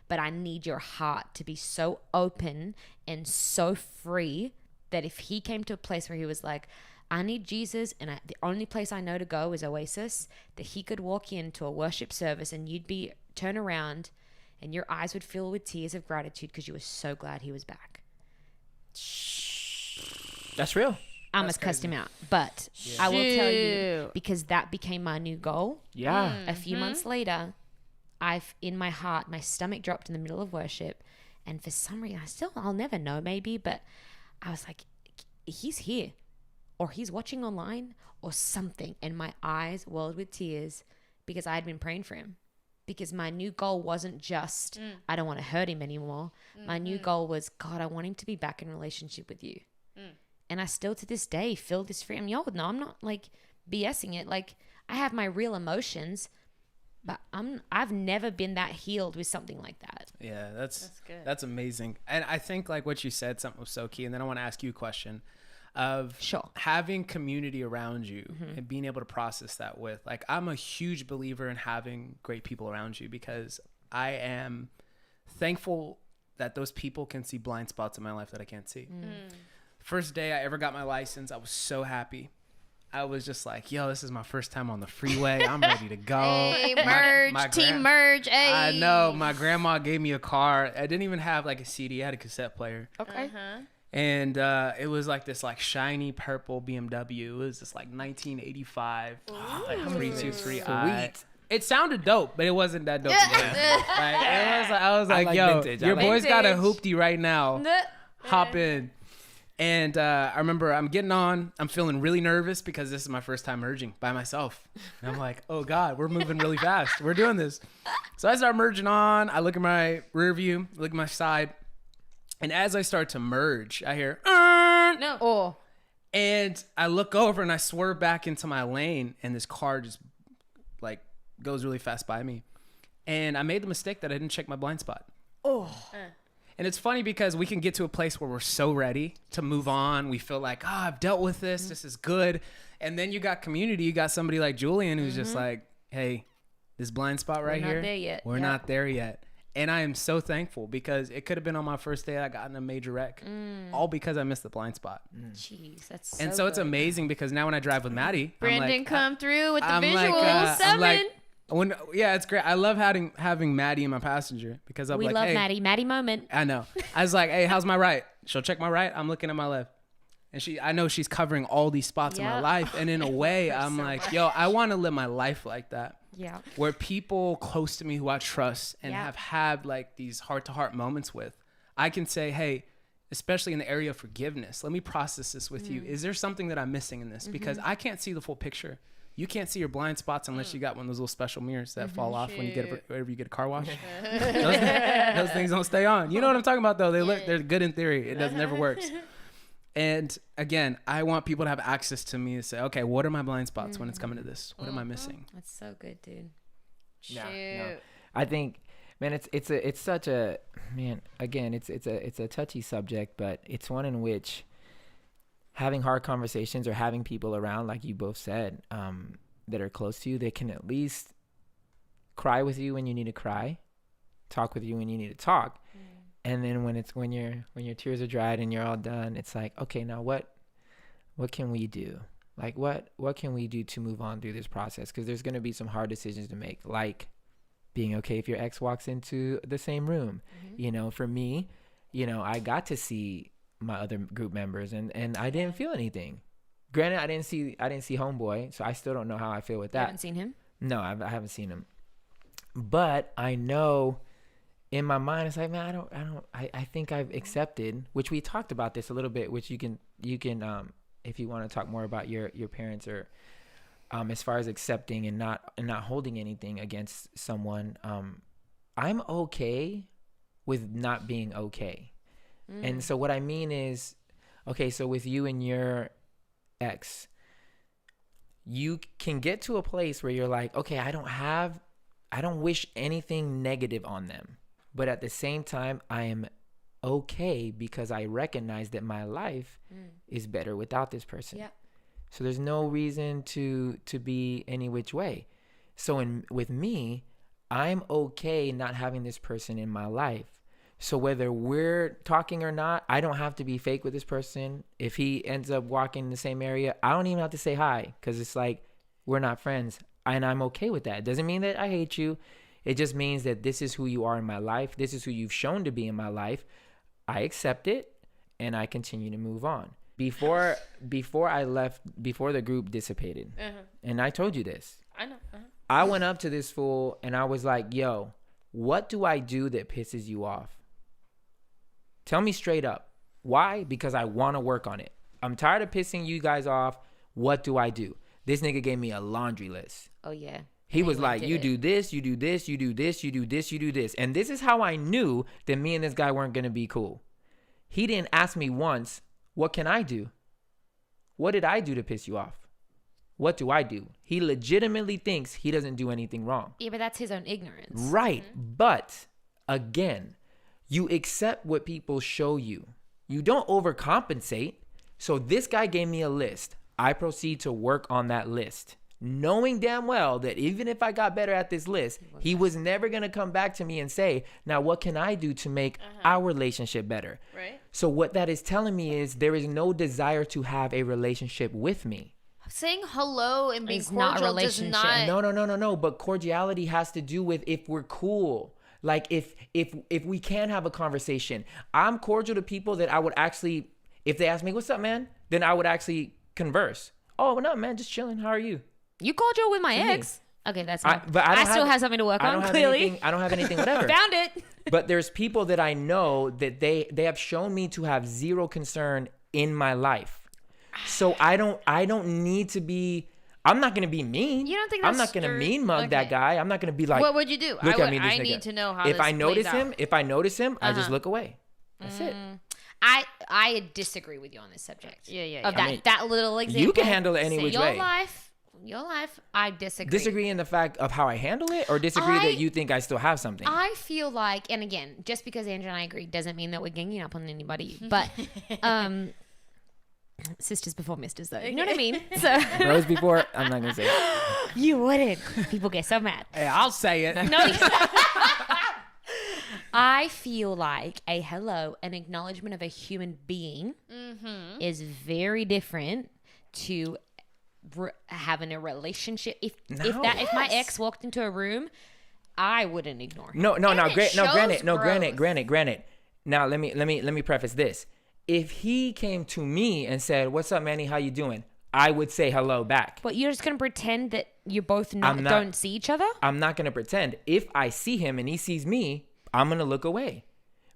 But I need your heart to be so open and so free that if he came to a place where he was like, I need Jesus, and the only place I know to go is Oasis, that he could walk into a worship service and you'd be turn around and your eyes would fill with tears of gratitude because you were so glad he was back. That's real. I almost cussed him out, but I will tell you, because that became my new goal. Yeah. A few months later, in my heart, my stomach dropped in the middle of worship, and for some reason, I'll never know maybe, but I was like, he's here, or he's watching online, or something, and my eyes welled with tears because I had been praying for him. Because my new goal wasn't just, I don't want to hurt him anymore. My new goal was, God, I want him to be back in relationship with you. And I still to this day feel this freedom. Y'all know I'm not like BSing it. Like, I have my real emotions, but I've never been that healed with something like that. Yeah, that's good. That's amazing. And I think like what you said, something was so key. And then I want to ask you a question of having community around you and being able to process that with, like, I'm a huge believer in having great people around you, because I am thankful that those people can see blind spots in my life that I can't see. First day I ever got my license, I was so happy. I was just like, yo, this is my first time on the freeway. I'm ready to go. Hey, merge, team merge. Hey. I know. My grandma gave me a car. I didn't even have like a CD. I had a cassette player. Okay. And it was like this like shiny purple BMW. It was just like 1985. Like 323i. Sweet. It sounded dope, but it wasn't that dope. I was like, yo, vintage. your boy's got a vintage. hoopty right now. Hop in. And I remember I'm getting on. I'm feeling really nervous because this is my first time merging by myself. And I'm like, oh, God, we're moving really fast. We're doing this. So I start merging on. I look at my rear view, look at my side. And as I start to merge, I hear, No. Oh. and I look over and I swerve back into my lane. And this car just like goes really fast by me. And I made the mistake that I didn't check my blind spot. And it's funny because we can get to a place where we're so ready to move on. We feel like, I've dealt with this. This is good. And then you got community. You got somebody like Julian who's just like, hey, this blind spot right here. We're not there yet. We're not there yet. And I am so thankful because it could have been on my first day I got in a major wreck, all because I missed the blind spot. Jeez, that's so And so it's good. amazing because now when I drive with Maddie, Brandon come through with the I'm like, visuals. I'm like, it's great. I love having Maddie in my passenger because I'm We like, love hey, Maddie moment. I know. I was like, hey, how's my right? She'll check my right. I'm looking at my left. And I know she's covering all these spots in my Yeah. life. And in a way, I'm like, yo, I want to live my life like that. Yeah. Where people close to me who I trust and Yeah. have had like these heart-to-heart moments with, I can say, hey, especially in the area of forgiveness, let me process this with you. Is there something that I'm missing in this? Because I can't see the full picture. You can't see your blind spots unless you got one of those little special mirrors that fall off when you whenever you get a car wash. those things don't stay on. You know what I'm talking about though. They're good in theory. It never works. And again, I want people to have access to me to say, okay, what are my blind spots when it's coming to this? What am I missing? That's so good, dude. No. I think, man, it's such a, man, again, it's a touchy subject, but it's one in which having hard conversations or having people around, like you both said, that are close to you, they can at least cry with you when you need to cry, talk with you when you need to talk. And then when your tears are dried and you're all done, it's like, okay, now what can we do? Like what can we do to move on through this process? Because there's going to be some hard decisions to make, like being okay if your ex walks into the same room. You know, for me, you know, I got to see my other group members and I didn't feel anything. Granted, I didn't see homeboy, so I still don't know how I feel with that. You haven't seen him? No, I haven't seen him. But I know in my mind, it's like, man, I think I've accepted, which we talked about this a little bit, which you can, if you want to talk more about your parents or, as far as accepting and not holding anything against someone, I'm okay with not being okay. And so what I mean is, okay, so with you and your ex, you can get to a place where you're like, okay, I don't wish anything negative on them. But at the same time, I am okay because I recognize that my life is better without this person. Yeah. So there's no reason to be any which way. So with me, I'm okay not having this person in my life. So whether we're talking or not, I don't have to be fake with this person. If he ends up walking in the same area, I don't even have to say hi because it's like we're not friends. And I'm okay with that. It doesn't mean that I hate you. It just means that this is who you are in my life. This is who you've shown to be in my life. I accept it and I continue to move on. Before I left, before the group dissipated, and I told you this, I know. I went up to this fool and I was like, yo, what do I do that pisses you off? Tell me straight up. Why? Because I want to work on it. I'm tired of pissing you guys off. What do I do? This nigga gave me a laundry list. Oh, yeah. He was like, you do this, you do this, you do this, you do this, you do this. And this is how I knew that me and this guy weren't going to be cool. He didn't ask me once, what can I do? What did I do to piss you off? What do I do? He legitimately thinks he doesn't do anything wrong. Yeah, but that's his own ignorance. Right. But again, you accept what people show you. You don't overcompensate. So this guy gave me a list. I proceed to work on that list, knowing damn well that even if I got better at this list, he was never going to come back to me and say, now what can I do to make our relationship better? Right. So what that is telling me is there is no desire to have a relationship with me. Saying hello and being It's not a cordial does relationship. not. No. But cordiality has to do with if we're cool. Like if we can have a conversation. I'm cordial to people that I would actually, if they ask me, what's up, man? Then I would actually converse. Oh, what up, man? Just chilling. How are you? You cordial with my To me. ex. Okay, that's I fine. don't I still have something to work I on, don't have clearly. anything- I don't have anything, whatever. Found it. But there's people that I know that they have shown me to have zero concern in my life. So I don't need to be, I'm not going to be mean. You don't think I'm that's not going to stir- mean mug that okay. guy. I'm not going to be like, What would you do? Look at me, this I nigga. need to know how If this I notice plays him, out. I just look away. That's it. I disagree with you on this subject. Yeah. Of that little example. You can handle it any Say which your way. Your life, I disagree. Disagree in the fact of how I handle it, or disagree that you think I still have something? I feel like, and again, just because Andrew and I agree doesn't mean that we're ganging up on anybody. But sisters before misters, though. You know what I mean? So Bros before, I'm not going to say it. you wouldn't. People get so mad. Hey, I'll say it. No, I feel like a hello, an acknowledgement of a human being, is very different to having a relationship. If my ex walked into a room, I wouldn't ignore him. Granted. Now let me preface this. If he came to me and said, "What's up, Manny? How you doing?" I would say hello back. But you're just gonna pretend that you both don't see each other? I'm not gonna pretend. If I see him and he sees me, I'm gonna look away,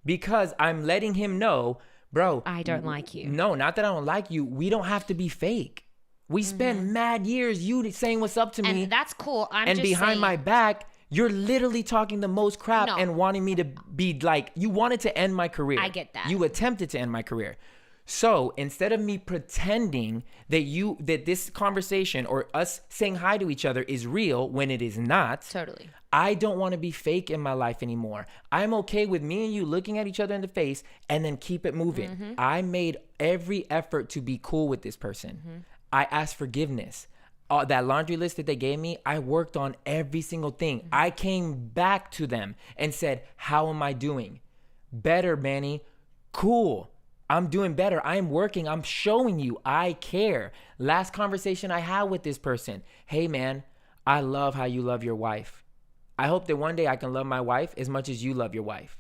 because I'm letting him know, bro, I don't like you. No, not that I don't like you. We don't have to be fake. We spent mad years you saying what's up to me, and that's cool. And behind my back, you're literally talking the most crap and wanting me to be like, you wanted to end my career. I get that. You attempted to end my career. So instead of me pretending that this conversation or us saying hi to each other is real when it is not. Totally. I don't want to be fake in my life anymore. I'm okay with me and you looking at each other in the face and then keep it moving. I made every effort to be cool with this person. I asked forgiveness. That laundry list that they gave me, I worked on every single thing. I came back to them and said, how am I doing? Better, Manny. Cool. I'm doing better. I'm working. I'm showing you I care. Last conversation I had with this person. Hey, man, I love how you love your wife. I hope that one day I can love my wife as much as you love your wife.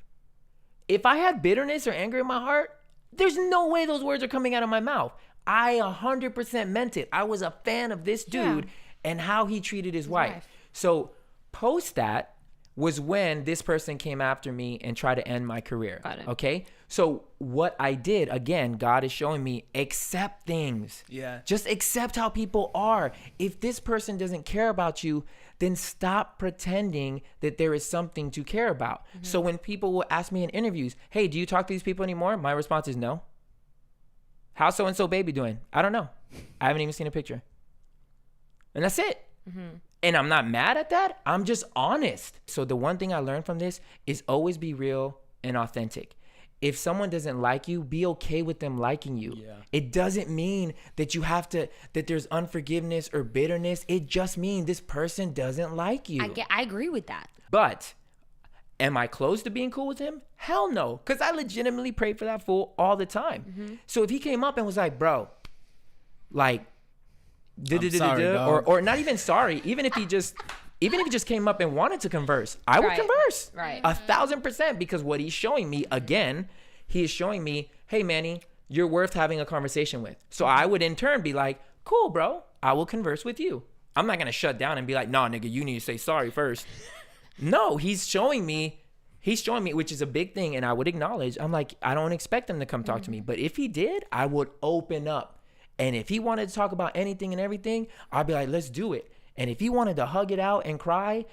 If I had bitterness or anger in my heart, there's no way those words are coming out of my mouth. I 100% meant it. I was a fan of this dude and how he treated his wife. So post that was when this person came after me and tried to end my career. Got it. Okay? So what I did, again, God is showing me, accept things. Yeah. Just accept how people are. If this person doesn't care about you, then stop pretending that there is something to care about. So when people will ask me in interviews, hey, do you talk to these people anymore? My response is no. How's so-and-so baby doing? I don't know. I haven't even seen a picture. And that's it. And I'm not mad at that. I'm just honest. So the one thing I learned from this is always be real and authentic. If someone doesn't like you, be okay with them liking you. Yeah. It doesn't mean that you have to, that there's unforgiveness or bitterness. It just means this person doesn't like you. I agree with that. But am I close to being cool with him? Hell no. Because I legitimately pray for that fool all the time. So if he came up and was like, bro, like, sorry, or not even sorry, even if he just came up and wanted to converse, I would converse. 1,000%, because what he's showing me, again, he is showing me, hey, Manny, you're worth having a conversation with. So I would in turn be like, cool, bro, I will converse with you. I'm not going to shut down and be like, nah, nigga, you need to say sorry first. No, he's showing me, which is a big thing. And I would acknowledge, I'm like, I don't expect him to come talk to me. But if he did, I would open up. And if he wanted to talk about anything and everything, I'd be like, let's do it. And if he wanted to hug it out and cry,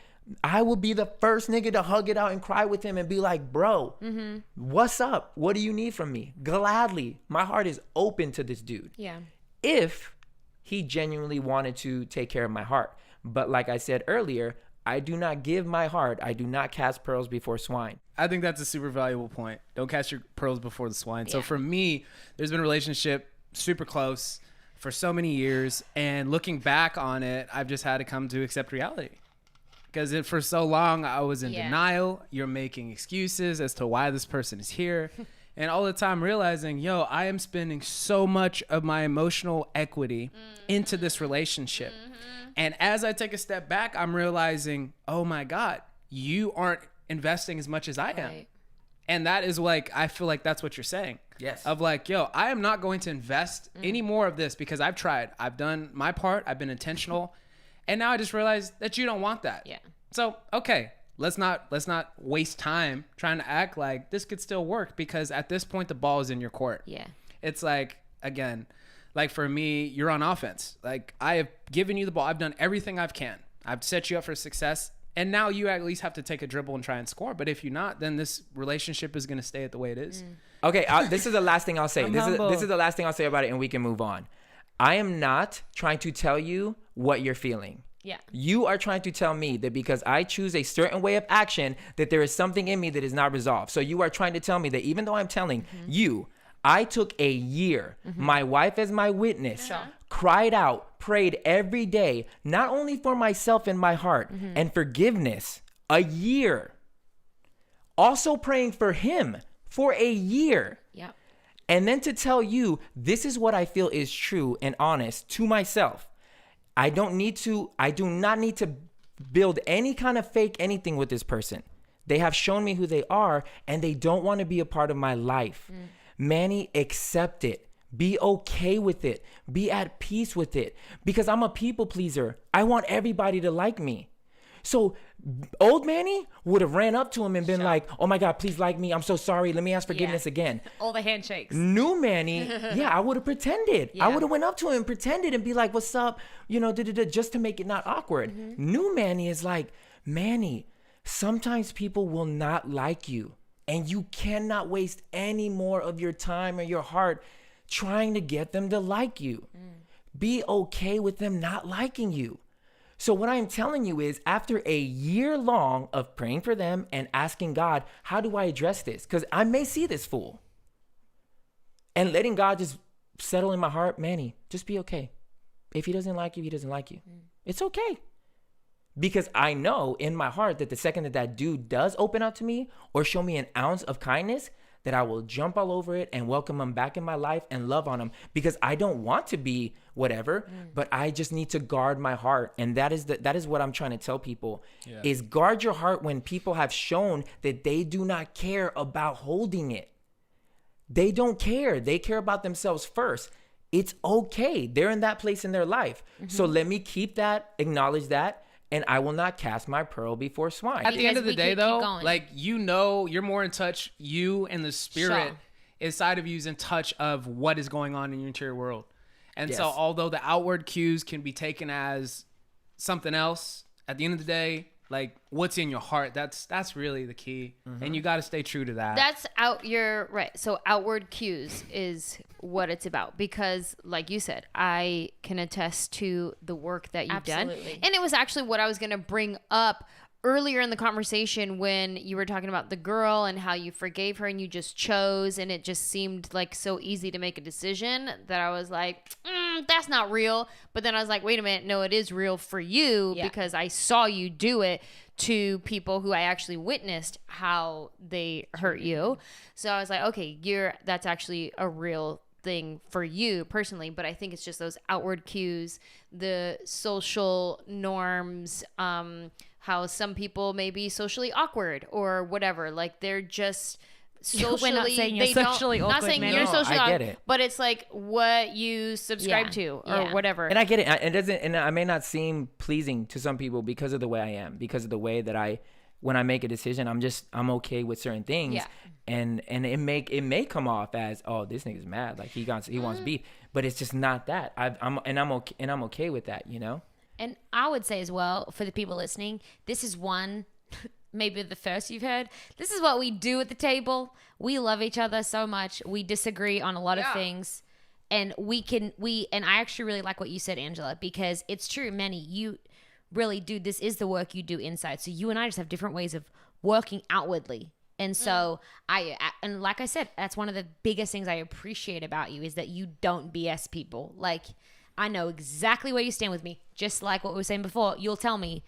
I would be the first nigga to hug it out and cry with him and be like, bro, what's up? What do you need from me? Gladly. My heart is open to this dude. Yeah. If he genuinely wanted to take care of my heart. But like I said earlier, I do not give my heart. I do not cast pearls before swine. I think that's a super valuable point. Don't cast your pearls before the swine. So for me, there's been a relationship super close for so many years, and looking back on it, I've just had to come to accept reality, because for so long I was in denial. You're making excuses as to why this person is here, and all the time realizing, yo, I am spending so much of my emotional equity into this relationship. And as I take a step back, I'm realizing, oh my God, you aren't investing as much as I am. And that is like, I feel like that's what you're saying. Yes. Of like, yo, I am not going to invest any more of this, because I've tried. I've done my part. I've been intentional. And now I just realized that you don't want that. Yeah. So, okay, let's not waste time trying to act like this could still work, because at this point the ball is in your court. Yeah. It's like, again, like for me, you're on offense. Like, I have given you the ball. I've done everything I can. I've set you up for success. And now you at least have to take a dribble and try and score. But if you're not, then this relationship is going to stay at the way it is. Okay, this is the last thing I'll say. This is the last thing I'll say about it, and we can move on. I am not trying to tell you what you're feeling. Yeah. You are trying to tell me that because I choose a certain way of action, that there is something in me that is not resolved. So you are trying to tell me that even though I'm telling you, I took a year, my wife as my witness, cried out, prayed every day, not only for myself and my heart and forgiveness, a year. also praying for him for a year. Yep. And then to tell you, this is what I feel is true and honest to myself. I do not need to build any kind of fake anything with this person. They have shown me who they are, and they don't want to be a part of my life. Manny, accept it. Be okay with it. Be at peace with it. Because I'm a people pleaser. I want everybody to like me. So old Manny would have ran up to him and been like, oh my God, please like me. I'm so sorry. Let me ask forgiveness again. All the handshakes. New Manny, yeah, I would have pretended. I would have went up to him and pretended and be like, what's up? You know, just to make it not awkward. New Manny is like, Manny, sometimes people will not like you, and you cannot waste any more of your time or your heart trying to get them to like you. Be okay with them not liking you. So what I'm telling you is, after a year long of praying for them and asking God, how do I address this? Because I may see this fool. And letting God just settle in my heart, Manny, just be okay. If he doesn't like you, he doesn't like you. It's okay. Because I know in my heart that the second that dude does open up to me or show me an ounce of kindness, that I will jump all over it and welcome him back in my life and love on him, because I don't want to be whatever, but I just need to guard my heart. And that is what I'm trying to tell people is guard your heart when people have shown that they do not care about holding it. They don't care. They care about themselves first. It's okay. They're in that place in their life. So let me keep that, acknowledge that, and I will not cast my pearl before swine. At the end of the day, though, going. like, you know, you're more in touch. You and the spirit inside of you is in touch of what is going on in your interior world. And so although the outward cues can be taken as something else, at the end of the day, like, what's in your heart, that's really the key. And you got to stay true to that. You're right. So outward cues is what it's about, because like you said, I can attest to the work that you've done. And it was actually what I was going to bring up earlier in the conversation when you were talking about the girl and how you forgave her and you just chose, and it just seemed like so easy to make a decision that I was like, that's not real. But then I was like, wait a minute, no, it is real for you, because I saw you do it to people who I actually witnessed how they hurt you. So I was like, okay, that's actually a real thing for you personally. But I think it's just those outward cues, the social norms, how some people may be socially awkward or whatever. Like, they're just socially, we're not saying you're socially awkward, not saying man. you're No, socially I get awkward, it. but it's like what you subscribe to or whatever. And I get it. It doesn't, and I may not seem pleasing to some people because of the way I am, because of the way that when I make a decision, I'm okay with certain things. Yeah. And it may come off as, oh, this nigga's mad, like he wants beef, but it's just not that. I'm okay with that, you know? And I would say as well, for the people listening, this is one, maybe the first you've heard. This is what we do at the table. We love each other so much. We disagree on a lot of things. And and I actually really like what you said, Angela, because it's true, Manny, you really do. This is the work you do inside. So you and I just have different ways of working outwardly. And so and like I said, that's one of the biggest things I appreciate about you, is that you don't BS people. Like, I know exactly where you stand with me. Just like what we were saying before, you'll tell me,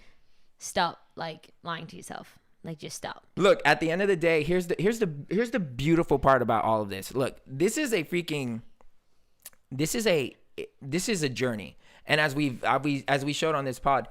stop, like, lying to yourself. Like, just stop. Look, at the end of the day, here's the beautiful part about all of this. Look, this is a journey. And as we showed on this pod,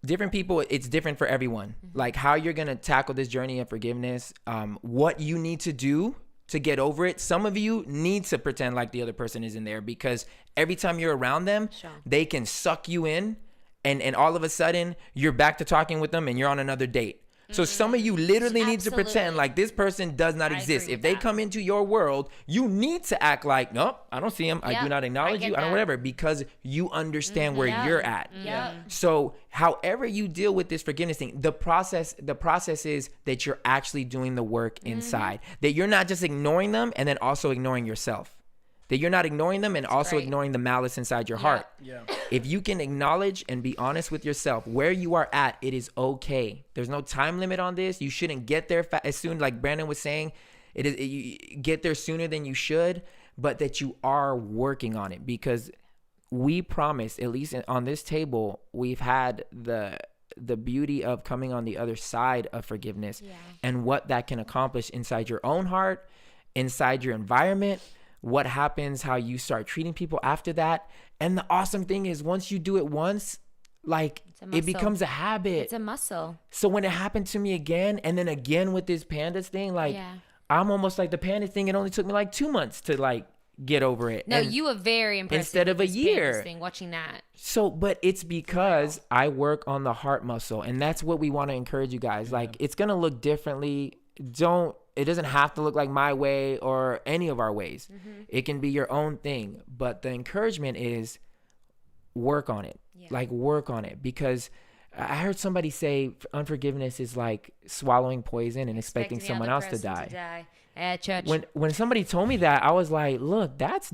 different people, it's different for everyone. Like, how you're going to tackle this journey of forgiveness, what you need to do to get over it. Some of you need to pretend like the other person isn't there, because every time you're around them, they can suck you in, and all of a sudden you're back to talking with them and you're on another date. So some of you literally need to pretend like this person does not exist. If they come into your world, you need to act like, nope, I don't see him. I do not acknowledge you. I don't whatever, because you understand where you're at. So however you deal with this forgiveness thing, the process is that you're actually doing the work inside, that you're not just ignoring them and then also ignoring yourself. That you're not ignoring them and also ignoring the malice inside your heart. If you can acknowledge and be honest with yourself where you are at, it is okay. There's no time limit on this. You shouldn't get there as soon, like Brandon was saying. You get there sooner than you should, but that you are working on it, because we promise, at least on this table, we've had the the beauty of coming on the other side of forgiveness Yeah. and what that can accomplish inside your own heart, inside your environment, what happens, how you start treating people after that. And the awesome thing is once you do it once, like It's a it muscle. becomes a habit. It's a muscle. So when it happened to me again, and then again with this pandas thing, like Yeah. I'm almost like the panda thing. It only took me like 2 months to like get over it. No, And you were very impressive instead of with a this year. Pandas thing, watching that. So, but it's because I work on the heart muscle, and that's what we want to encourage you guys. Like, it's gonna look differently. It doesn't have to look like my way or any of our ways. It can be your own thing. But the encouragement is work on it. Yeah. Like work on it, because I heard somebody say unforgiveness is like swallowing poison and expecting the someone other else to person die. Church. When somebody told me that, I was like, look, that's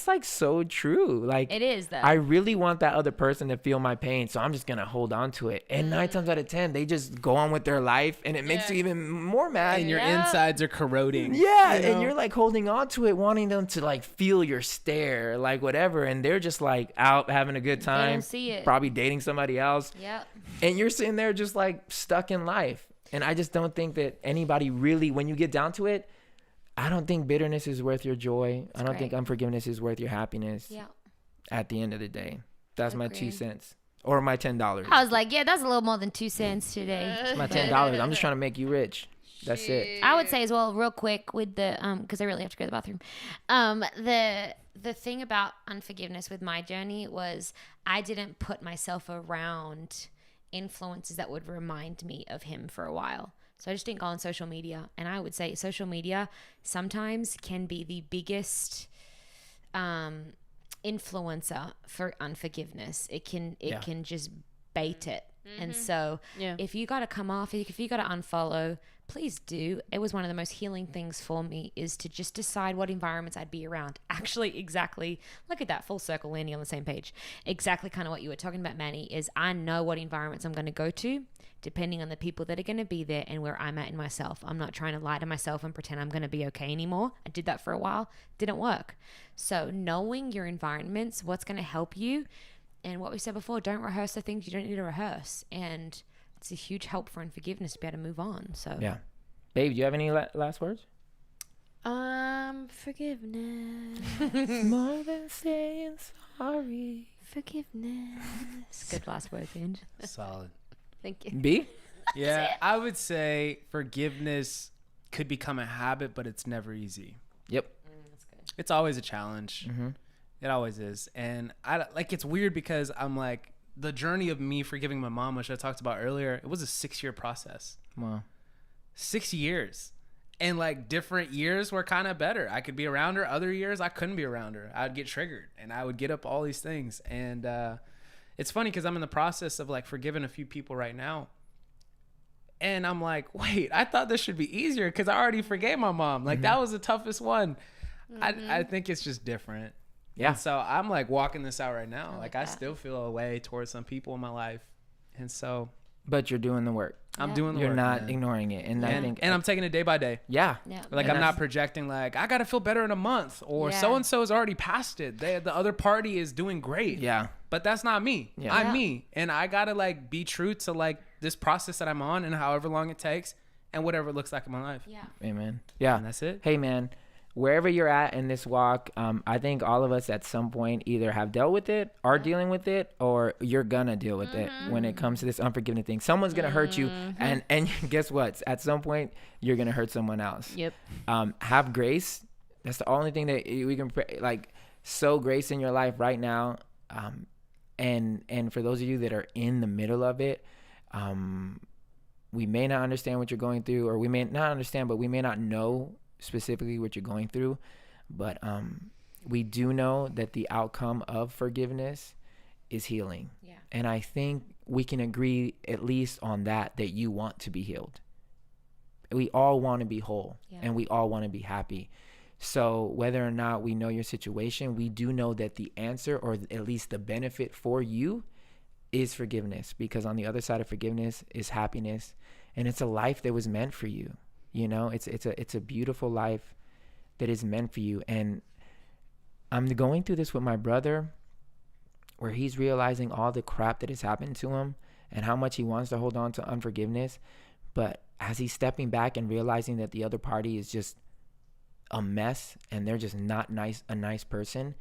like so true. Like It is, though. I really want that other person to feel my pain, so I'm just gonna hold on to it. And 9 times out of 10, they just go on with their life, and it makes you even more mad. And your Yeah. insides are corroding. Yeah, you know? and you're like holding on to it, wanting them to like feel your stare, like whatever, and they're just like out having a good time, don't see it. probably dating somebody else, Yep. and you're sitting there just like stuck in life. And I just don't think that anybody really, when you get down to it, I don't think bitterness is worth your joy. I don't think great. unforgiveness is worth your happiness. Yeah. At the end of the day, that's my 2 Agreed. cents or my $10. I was like, yeah, that's a little more than 2 cents today. It's my $10. I'm just trying to make you rich. That's it. I would say as well, real quick, with the because I really have to go to the bathroom. The thing about unforgiveness with my journey was I didn't put myself around influences that would remind me of him for a while. So I just didn't go on social media, and I would say social media sometimes can be the biggest influencer for unforgiveness. It can just bait it. And so if you got to come off, if you got to unfollow, please do. It was one of the most healing things for me, is to just decide what environments I'd be around. Actually, exactly. Look at that, full circle, landing on the same page. Exactly kind of what you were talking about, Manny, is I know what environments I'm going to go to depending on the people that are going to be there and where I'm at in myself. I'm not trying to lie to myself and pretend I'm going to be okay anymore. I did that for a while. Didn't work. So knowing your environments, what's going to help you. And what we said before, don't rehearse the things you don't need to rehearse. And it's a huge help for unforgiveness to be able to move on. So Yeah. Babe, do you have any last words? Forgiveness. More than saying sorry. Forgiveness. Good last words, Ange. Solid. Thank you. B? Yeah, I would say forgiveness could become a habit, but it's never easy. Yep. That's good. It's always a challenge. Mm-hmm. It always is. And I like, it's weird because I'm like, the journey of me forgiving my mom, which I talked about earlier, it was a 6-year process. Wow. 6 years. And like different years were kind of better. I could be around her. Other years I couldn't be around her. I'd get triggered and I would get up all these things. And it's funny because I'm in the process of like forgiving a few people right now. And I'm like, wait, I thought this should be easier because I already forgave my mom. Like that was the toughest one. I think it's just different. Yeah. And so I'm like walking this out right now. Like I that. still feel a way towards some people in my life. And so But you're doing the work. I'm Yeah. doing the You're work, not man. ignoring it. And I think, And I'm taking it day by day. yeah. Yeah. Like And I'm that's- not projecting like I gotta feel better in a month or Yeah. so and so is already past it. The other party is doing great. Yeah. But that's not me. Yeah. I'm Yeah. me. And I gotta like be true to like this process that I'm on and however long it takes and whatever it looks like in my life. Yeah. Amen. Yeah. And that's it. Hey, man, wherever you're at in this walk, I think all of us at some point either have dealt with it, are dealing with it, or you're gonna deal with it when it comes to this unforgiveness thing. Someone's gonna hurt you, and guess what? At some point, you're gonna hurt someone else. Yep. Have grace. That's the only thing that we can pray, like sow grace in your life right now. And for those of you that are in the middle of it, we may not understand what you're going through, or we may not understand, but we may not know specifically what you're going through. But we do know that the outcome of forgiveness is healing. Yeah. And I think we can agree at least on that you want to be healed. We all want to be whole, Yeah. and we all want to be happy. So whether or not we know your situation, we do know that the answer, or at least the benefit for you, is forgiveness, because on the other side of forgiveness is happiness, and it's a life that was meant for you. You know, it's a beautiful life that is meant for you. And I'm going through this with my brother, where he's realizing all the crap that has happened to him, and how much he wants to hold on to unforgiveness. But as he's stepping back and realizing that the other party is just a mess and they're just not a nice person,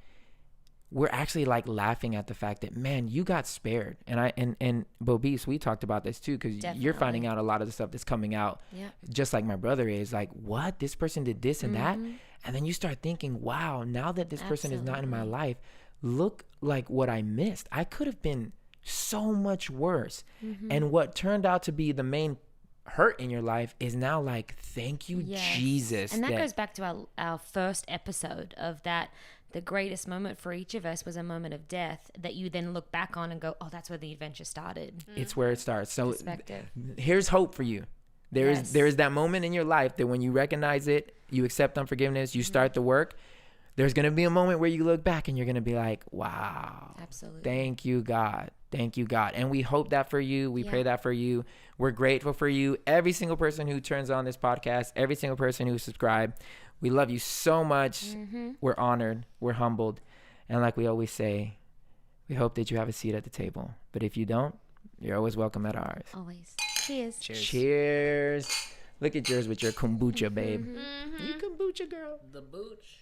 we're actually like laughing at the fact that, man, you got spared. And Bobis, we talked about this too, because you're finding out a lot of the stuff that's coming out, just like my brother is like, what? This person did this and that. And then you start thinking, wow, now that this person is not in my life, look like what I missed. I could have been so much worse. And what turned out to be the main hurt in your life is now like, thank you, Jesus. And that goes back to our first episode of that. The greatest moment for each of us was a moment of death that you then look back on and go, oh, that's where the adventure started. It's where it starts. So Perspective. Here's hope for you. There is that moment in your life that when you recognize it, you accept unforgiveness, you start the work. There's going to be a moment where you look back and you're going to be like, wow. Absolutely. Thank you, God. Thank you, God. And we hope that for you. We pray that for you. We're grateful for you. Every single person who turns on this podcast, every single person who subscribed. We love you so much. We're honored. We're humbled. And like we always say, we hope that you have a seat at the table. But if you don't, you're always welcome at ours. Always. Cheers. Cheers. Look at yours with your kombucha, babe. You kombucha girl. The booch.